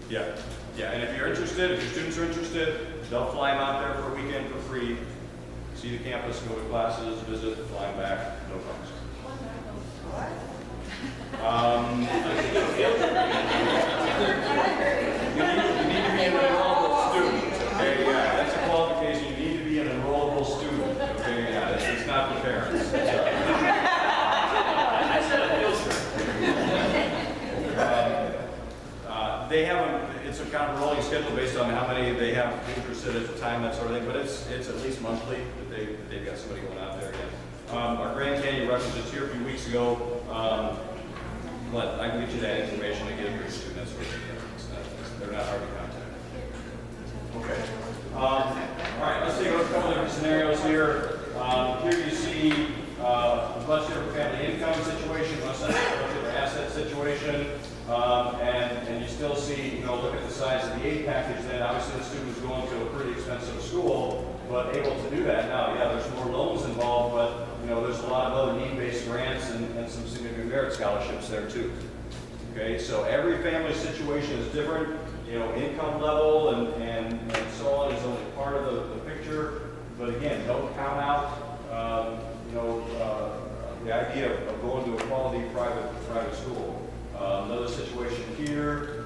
Yeah. Yeah, and if you're interested, if your students are interested, they'll fly them out there for a weekend for free, see the campus, go to classes, visit, fly them back, no problems. You need to be an enrollable student, okay? Yeah, that's a qualification. You need to be an enrollable student, okay? Yeah, it's not for parents. I said a field trip. They have it's a kind of a rolling schedule based on how many they have interested at the time, that sort of thing, but it's at least monthly that they've got somebody going out there again. Our Grand Canyon rep was just here a few weeks ago, but I can get you that information and get it to your students. They're not hard to contact. Okay. All right, let's take a look at a couple different scenarios here. Here you see a much different family income situation, much different asset situation, and you still see, look at the size of the aid package. Then obviously the student is going to a pretty expensive school, but able to do that now. Yeah, there's more loans involved, but there's a lot of other need-based grants and some significant merit scholarships there too. Okay, so every family situation is different. Income level and so on is only part of the picture. But again, don't count out the idea of going to a quality private school. Another situation here,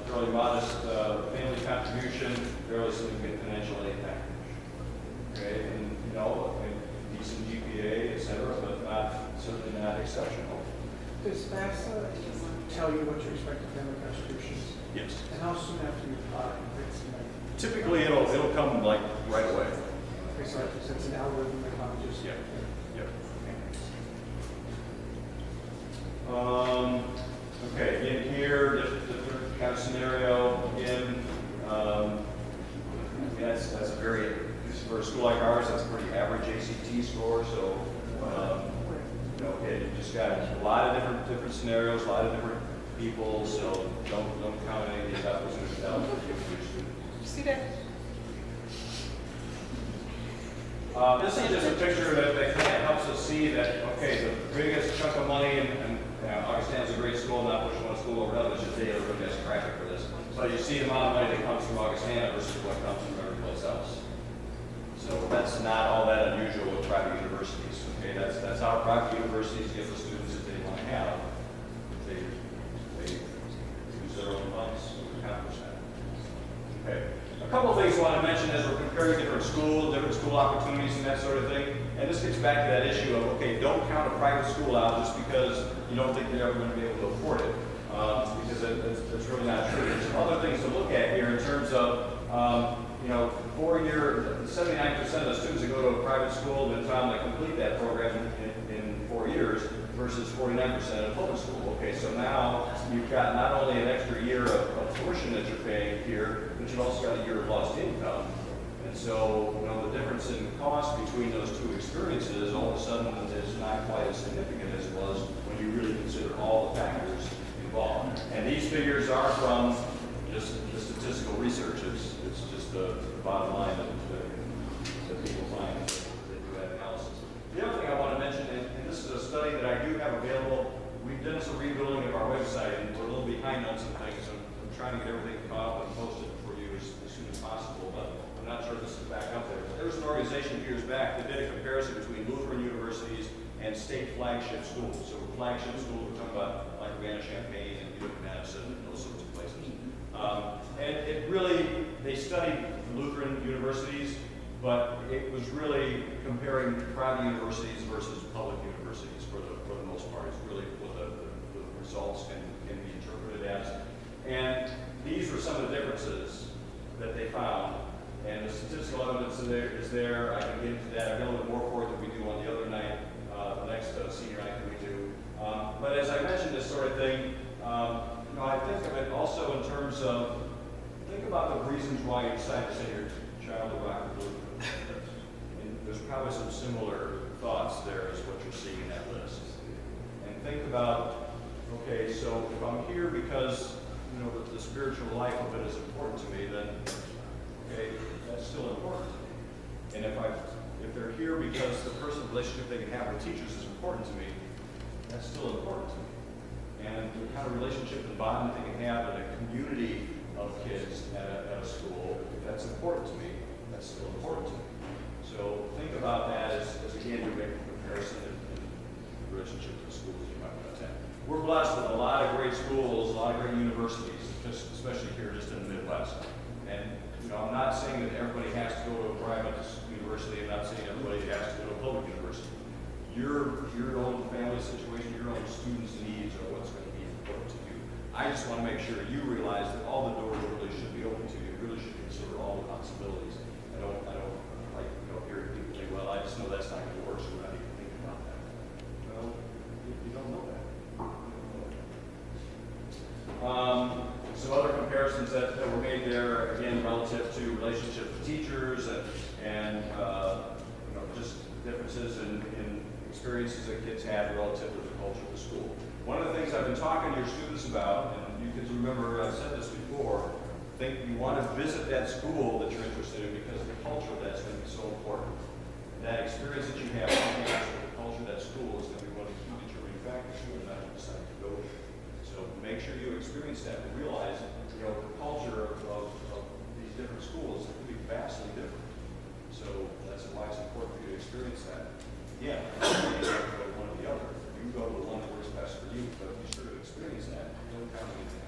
fairly modest family contribution, fairly significant financial aid package. Okay, and decent GPA, etc., but certainly not exceptional. Does FAFSA tell you what your expected family contributions? Yes. And how soon after you apply? Typically, it'll come like right away. Okay, so it's an algorithm that colleges. Yep. Yep. Okay, again here, different kind of scenario. Again, that's a very, for a school like ours, that's a pretty average ACT score. So, you just got a lot of different scenarios, a lot of different people. So don't count any of these apples and downs. See that? This is just a picture that kind of helps us see that, okay, the biggest chunk of money, and Augustine's a great school, not pushing one school over another, it's just they everybody has traffic for this. But you see the amount of money that comes from Augustana versus what comes from every place else. So that's not all that unusual with private universities. Okay, that's how private universities get the students that they want to have. They use their own funds to accomplish that. Okay. A couple of things I want to mention as we're comparing different school opportunities and that sort of thing. And this gets back to that issue of, okay, don't count a private school out just because you don't think they're ever going to be able to afford it. Because that's really not true. There's some other things to look at here in terms of, 79% of the students that go to a private school have been found to complete that program in 4 years versus 49% in a public school. Okay, so now you've got not only an extra year of tuition that you're paying here, but you've also got a year of lost income. And so, the difference in cost between those two experiences all of a sudden is not quite as significant as it was when you really consider all the factors involved. And these figures are from just the statistical research. It's just the bottom line that people find as they do that analysis. The other thing I want to mention, and this is a study that I do have available. We've done some rebuilding of our website, and we're a little behind on some things. So I'm trying to get everything caught up and posted for you as soon as possible, but I'm not sure this is back up there. There was an organization years back that did a comparison between Lutheran universities and state flagship schools. So flagship schools, we're talking about like Urbana-Champaign and Utica-Madison and those sorts of places. And it really, they studied Lutheran universities, but it was really comparing private universities versus public universities for the most part. It's really what the results can be interpreted as. And these were some of the differences that they found. And the statistical evidence is there. I can get into that. I've got a little bit more for it than we do on the other night, the next senior night that we do. But as I mentioned, this sort of thing, I think of it also in terms of, think about the reasons why you decided to send your child to Rockford Lutheran. And there's probably some similar thoughts there as what you're seeing in that list. And think about, okay, so if I'm here because, the spiritual life of it is important to me, then, okay, that's still important. And if they're here because the personal relationship they can have with teachers is important to me, that's still important to me. And the kind of relationship and bond that they can have in a community of kids at a school, if that's important to me, that's still important to me. So think about that as again, you're making a comparison in relationship to the schools you might want to attend. We're blessed with a lot of great schools, a lot of great universities, especially here just in the Midwest. And I'm not saying that everybody has to go to a private university. I'm not saying everybody has to go to a public university. Your own family situation, your own students' needs are what's going to be important to you. I I just want to make sure you realize that all the doors really should be open to you. You really should consider all the possibilities. I don't like, hear people think, well, I just know that's not going to work, so we're not even thinking about that. Well, you don't know that. Some other comparisons that were made there, again, relative to relationships with teachers and just differences in experiences that kids have relative to the culture of the school. One of the things I've been talking to your students about, and you kids remember I've said this before, think you want to visit that school that you're interested in because the culture of that's going to be so important. That experience that you have with the culture of that school is going to be one of the key determining factors whether or not you decide to go there. So make sure you experience that and realize, the culture of these different schools can be vastly different. So that's why it's important for you to experience that. Yeah, you don't have to go to one or the other. You can go to the one that works best for you, but be sure to experience that. Don't count anything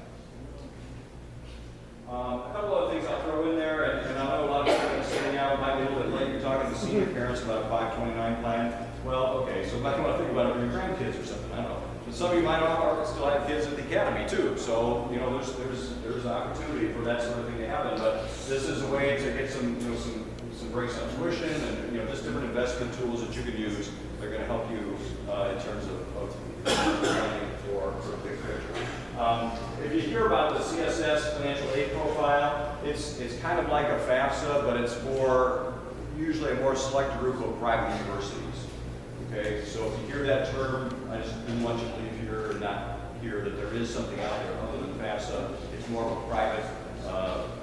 out. A couple other things I'll throw in there, and I know a lot of people are sitting out, might be a little bit late. You're talking to senior parents about a 529 plan. Well, okay, so you might want to think about it for your grandkids or something. I don't know. But some of you might still have kids at the academy too. So there's opportunity for that sort of thing to happen. But this is a way to get some breaks on tuition and just different investment tools that you can use. They're going to help you in terms of planning for a big picture. If you hear about the CSS financial aid profile, it's kind of like a FAFSA, but it's for usually a more select group of private universities. Okay, so if you hear that term, I just didn't want you to leave here and not hear that there is something out there other than FAFSA. It's more of a private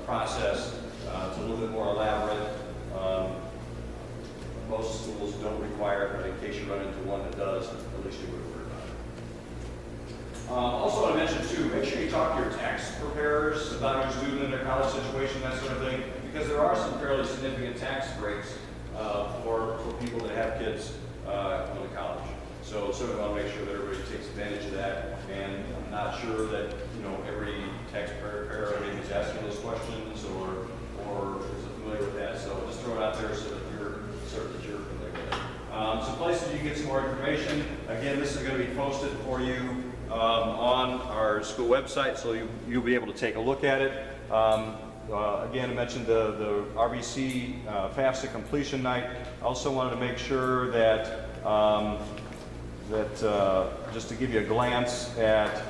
process. It's a little bit more elaborate. Most schools don't require it, but in case you run into one that does, at least you would have heard about it. Also want to mention too, make sure you talk to your tax preparers about your student and their college situation, that sort of thing, because there are some fairly significant tax breaks for people that have kids going to college. So certainly want to make sure that everybody takes advantage of that. And I'm not sure that every tax preparer is asking those questions or is familiar with that. So just throw it out there so that you're certain that you're familiar with it. Some places you can get some more information. Again, this is going to be posted for you on our school website, so you'll be able to take a look at it. Again, I mentioned the RBC FAFSA completion night. I also wanted to make sure that just to give you a glance at,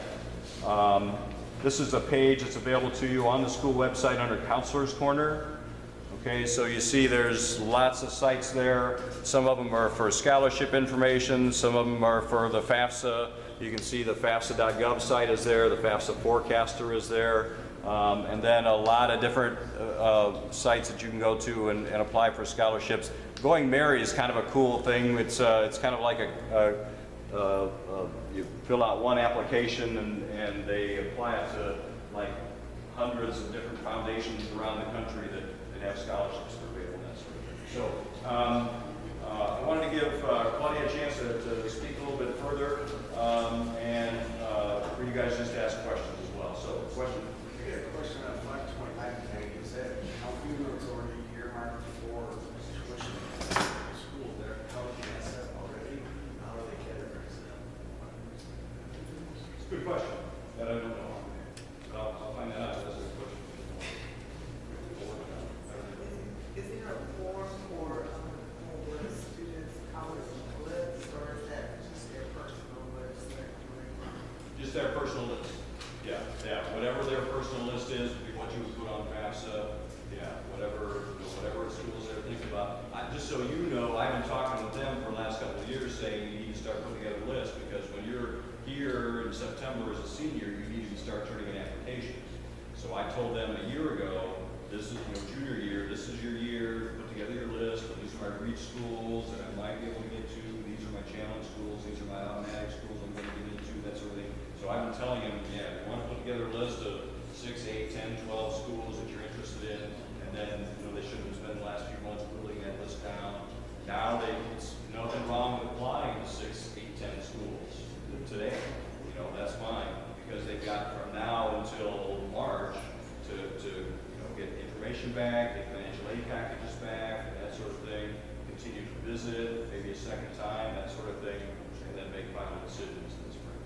this is a page that's available to you on the school website under Counselor's Corner. Okay, so you see there's lots of sites there. Some of them are for scholarship information. Some of them are for the FAFSA. You can see the FAFSA.gov site is there. The FAFSA forecaster is there. And then a lot of different sites that you can go to and apply for scholarships. Going Mary is kind of a cool thing. It's kind of like you fill out one application and they apply it to like hundreds of different foundations around the country that have scholarships that are available and that sort of thing. So I wanted to give Claudia a chance to speak a little bit further and for you guys just to ask questions as well. So question? I got a question on 529. Is that how few are already earmarked for tuition in school? They're counting that already? How are they categorized that? It's a good question that I don't know. I'll find that out. That's a good question. Is there a form for students' college lists, or is that just their personal list? Just their personal list. Yeah. Whatever their personal list is, would be what you would put on FAFSA. Yeah, whatever schools they're thinking about. Just so you know, I've been talking with them for the last couple of years saying you need to start putting together a list because when you're here in September as a senior, you need to start turning in applications. So I told them a year ago, this is junior year, this is your year, put together your list, these are my reach schools that I might be able to get to, these are my challenge schools, these are my automatic schools I'm going to get into, that sort of thing. So I've been telling them, yeah, you want to put together a list of 6, 8, 10, 12 schools that you're interested in, and then they shouldn't have spent the last few months whittling that list down. Now it's nothing wrong with applying to 6, 8, 10 schools today. That's fine because they've got from now until March to get information back, get financial aid packages back, and that sort of thing, continue to visit, maybe a second time, that sort of thing, and then make final decisions in the spring.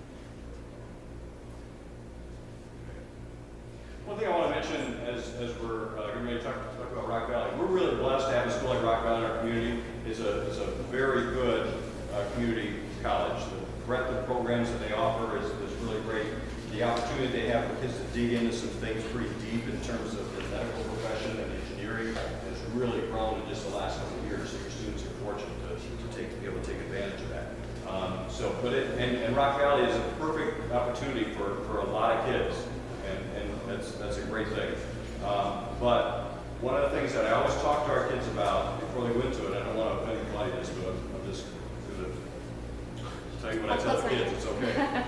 mention, as we're getting ready to talk about Rock Valley, we're really blessed to have a school like Rock Valley in our community. It's a very good community college. The breadth of programs that they offer is really great. The opportunity they have for kids to dig into some things pretty deep in terms of the medical profession and engineering has really grown in just the last couple of years. So your students are fortunate to be able to take advantage of that. And Rock Valley is a perfect opportunity for a lot of kids, and that's a great thing. But one of the things that I always talk to our kids about before they go into it, I don't want to offend anybody this, but I'm just going to tell you what I tell the kids. It's okay.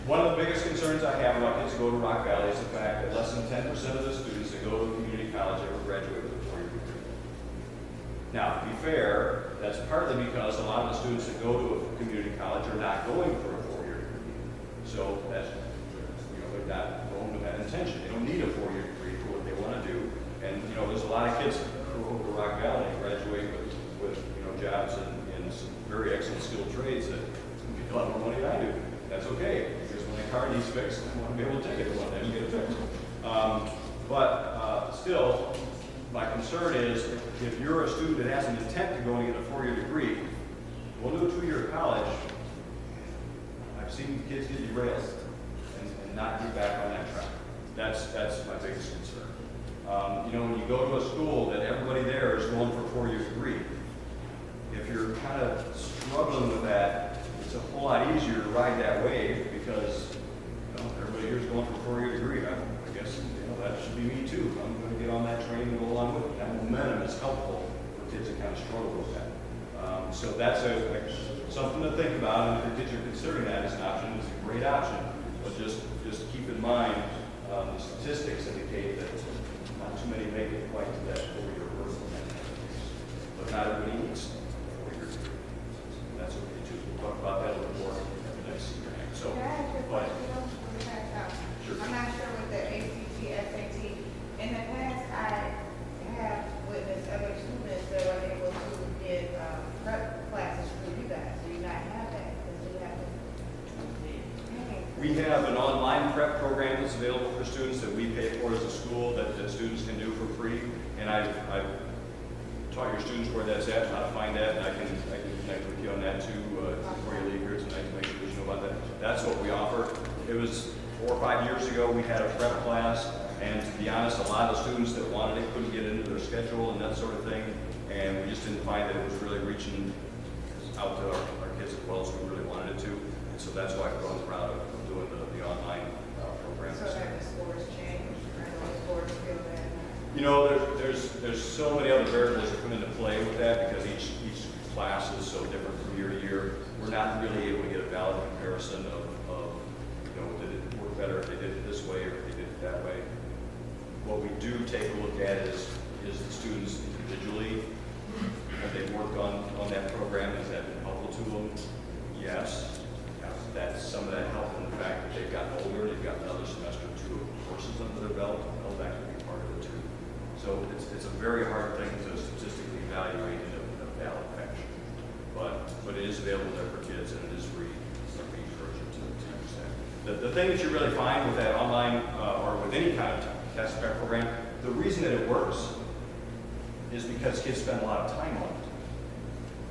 One of the biggest concerns I have about kids who go to Rock Valley is the fact that less than 10% of the students that go to a community college ever graduate with a 4-year degree. Now, to be fair, that's partly because a lot of the students that go to a community college are not going for a 4-year degree. So that's, they're not going with that intention. They don't need a 4-year degree for what they want to do. And, there's a lot of kids who go to Rock Valley and graduate with jobs in some very excellent skilled trades that get a lot more money than I do. That's okay, because when a car needs fixed, I want to be able to take it one day and get it fixed. But still, my concern is if you're a student that has an intent to go and get a 4-year degree, go to a 2-year college. I've seen kids get derailed and not get back on that track. That's my biggest concern. When you go to a school that everybody there is going for a 4-year degree, if you're kind of struggling with that, it's a whole lot easier to ride that wave because everybody here is going for a 4-year degree. I guess that should be me too. I'm going to get on that train and go along with it. That momentum is helpful for kids that kind of struggle with that. So that's something to think about, and if your kids are considering that as an option, it's a great option. But just keep in mind the statistics indicate that not too many make it quite to that 4-year course. But not everybody needs a 4-year degree. That's okay too. We'll talk about that a little more at the next senior night. So, Can I ask you a but question? Sure. I'm not sure with the ACT, SAT. In the past, I have witnessed other students that were able to get prep classes through you guys. Do you not have that? Do you have to? we have an online prep program that's available for students that we pay for as a school that students can do for free. And I've taught your students where that's at, how to find that, and I can connect with you on that too before you leave here tonight to make sure you know about that. That's what we offer. It was 4 or 5 years ago we had a prep class, and to be honest, a lot of students that wanted it couldn't get into their schedule and that sort of thing, and we just didn't find that it was really reaching out to our kids as well as we really wanted it to. And so that's why we're on the route of doing the online program. So that the scores change, or the scores feel that? There's so many other variables that come into play with that because each class is so different from year to year. We're not really able to get a valid comparison of did it work better if they did it this way or if they did it that way. What we do take a look at is the students individually. Have they worked on that program? Has that been helpful to them? Yes. That's some of that help in the fact that they've gotten older, they've got another semester or 2 of courses under their belt, and that can be part of it too. So it's a very hard thing to statistically evaluate in a valid fashion. But it is available there for kids, and it is free, so we encourage them to use that. The thing that you really find with that online or with any kind of test prep program, the reason that it works is because kids spend a lot of time on it.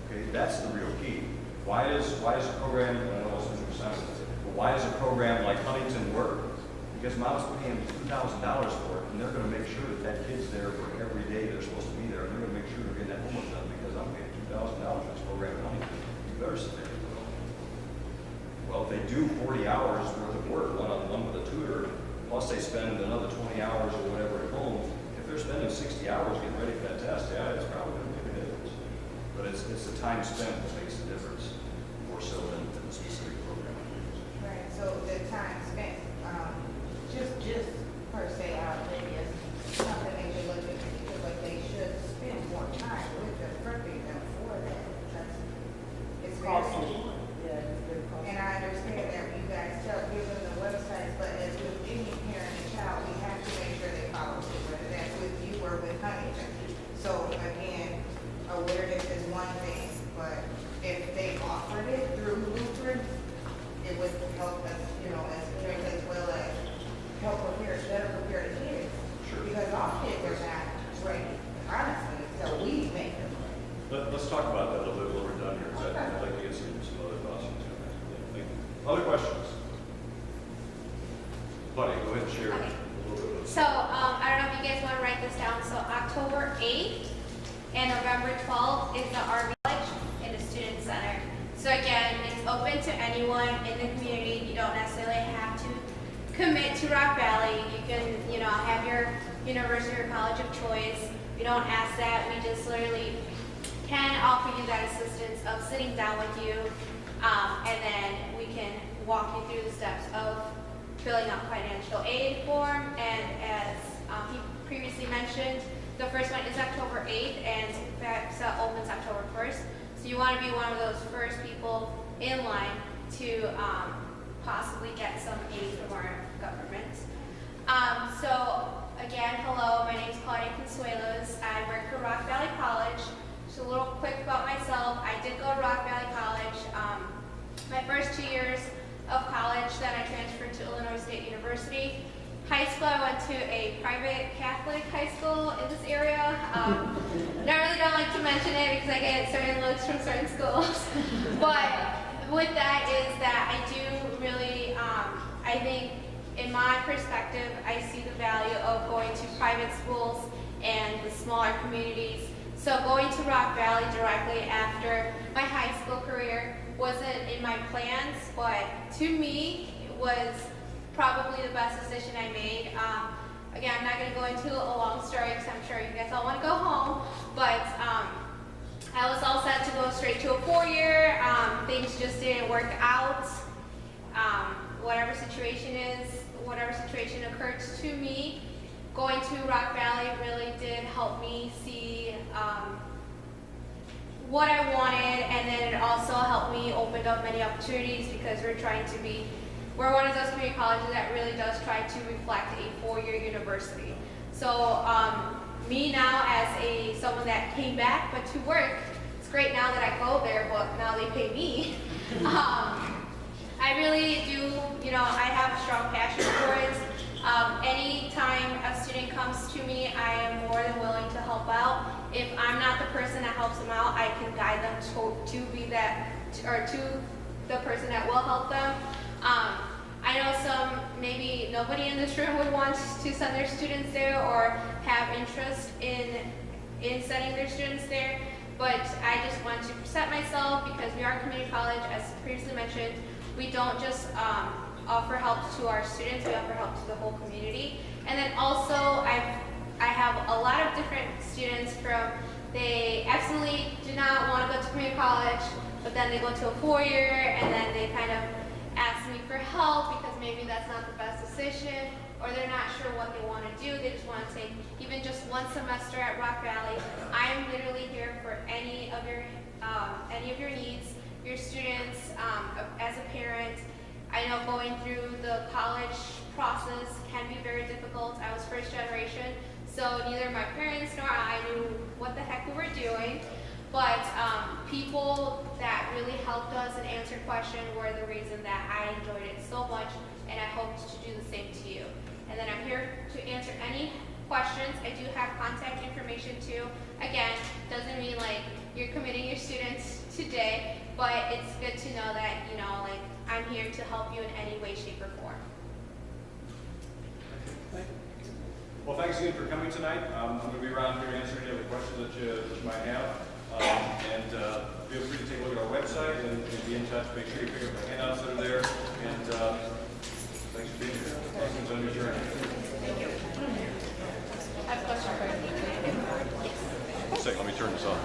Okay, that's the real key. Why is a program, I don't know what's in science, but why does a program like Huntington work? Because mom's paying $2,000 for it, and they're going to make sure that kid's there for every day they're supposed to be there, and they're going to make sure they're getting that homework done because I'm paying $2,000 for this program at Huntington. You better sit there. Well, if they do 40 hours worth of work one-on-one with a tutor, plus they spend another 20 hours or whatever at home, if they're spending 60 hours getting ready for that test, yeah, it's probably going to make a difference. But it's the time spent that makes the difference, more so than the specific program. Right, so the time spent, just per se, maybe as something they should look at, because like they should spend more time with them, prepping them for that. It's very, and I understand that you guys give them the websites, but as with any parent and child, we have to make sure they follow through, whether that's with you or with Huntington. So again, awareness is one thing, but if they offered it through Lutheran, Buddy, go ahead and share Okay. a little bit of this. So, I don't know if you guys want to write this down. So October 8th and November 12th is the art village in the student center. So again, it's open to anyone in the community. You don't necessarily have to commit to Rock Valley. You can, have your university or college of choice. We don't ask that. We just literally can offer you that assistance of sitting down with you, and then we can walk you through the steps of filling out financial aid form. And as he previously mentioned, the first one is October 8th, and FAFSA opens October 1st. So you want to be one of those first people in line to possibly get some aid from our government. So again, hello, my name is Claudia Consuelos. I work for Rock Valley College. Just a little quick about myself. I did go to Rock Valley College my first 2 years of college, then I transferred to Illinois State University. High school, I went to a private Catholic high school in this area. I really don't like to mention it because I get certain looks from certain schools. But with that is that I do really, I think in my perspective, I see the value of going to private schools and the smaller communities. So going to Rock Valley directly after my high school career wasn't in my plans, but to me, it was probably the best decision I made. Again, I'm not going to go into a long story because I'm sure you guys all want to go home, but I was all set to go straight to a 4-year. Things just didn't work out. Whatever situation occurred to me, going to Rock Valley really did help me see what I wanted, and then it also helped me open up many opportunities because we're one of those community colleges that really does try to reflect a 4-year university. So me now as someone that came back but to work, it's great now that I go there, but now they pay me. I really do, I have a strong passion for it. Anytime a student comes to me, I am more than willing to help out. If I'm not the person that helps them out, I can guide them to be that, or to the person that will help them. I know maybe nobody in this room would want to send their students there or have interest in sending their students there, but I just want to present myself because we are a community college, as previously mentioned. We don't just offer help to our students, we offer help to the whole community. And then also, I have a lot of different students they absolutely do not want to go to community college, but then they go to a 4-year and then they kind of ask me for help because maybe that's not the best decision, or they're not sure what they want to do. They just want to take even just one semester at Rock Valley. I am literally here for any of your needs, your students. As a parent, I know going through the college process can be very difficult. I was first generation, so neither my parents nor I knew what the heck we were doing. But people that really helped us and answered questions were the reason that I enjoyed it so much, and I hope to do the same to you. And then I'm here to answer any questions. I do have contact information too. Again, doesn't mean like you're committing your students today, but it's good to know that, I'm here to help you in any way, shape, or form. Well, thanks again for coming tonight. I'm going to be around here to answer any other questions that you might have. And feel free to take a look at our website and be in touch. Make sure you pick up the handouts that are there. And thanks for being here. Blessings on your journey. Thank you. I have a question for you. One second, let me turn this on.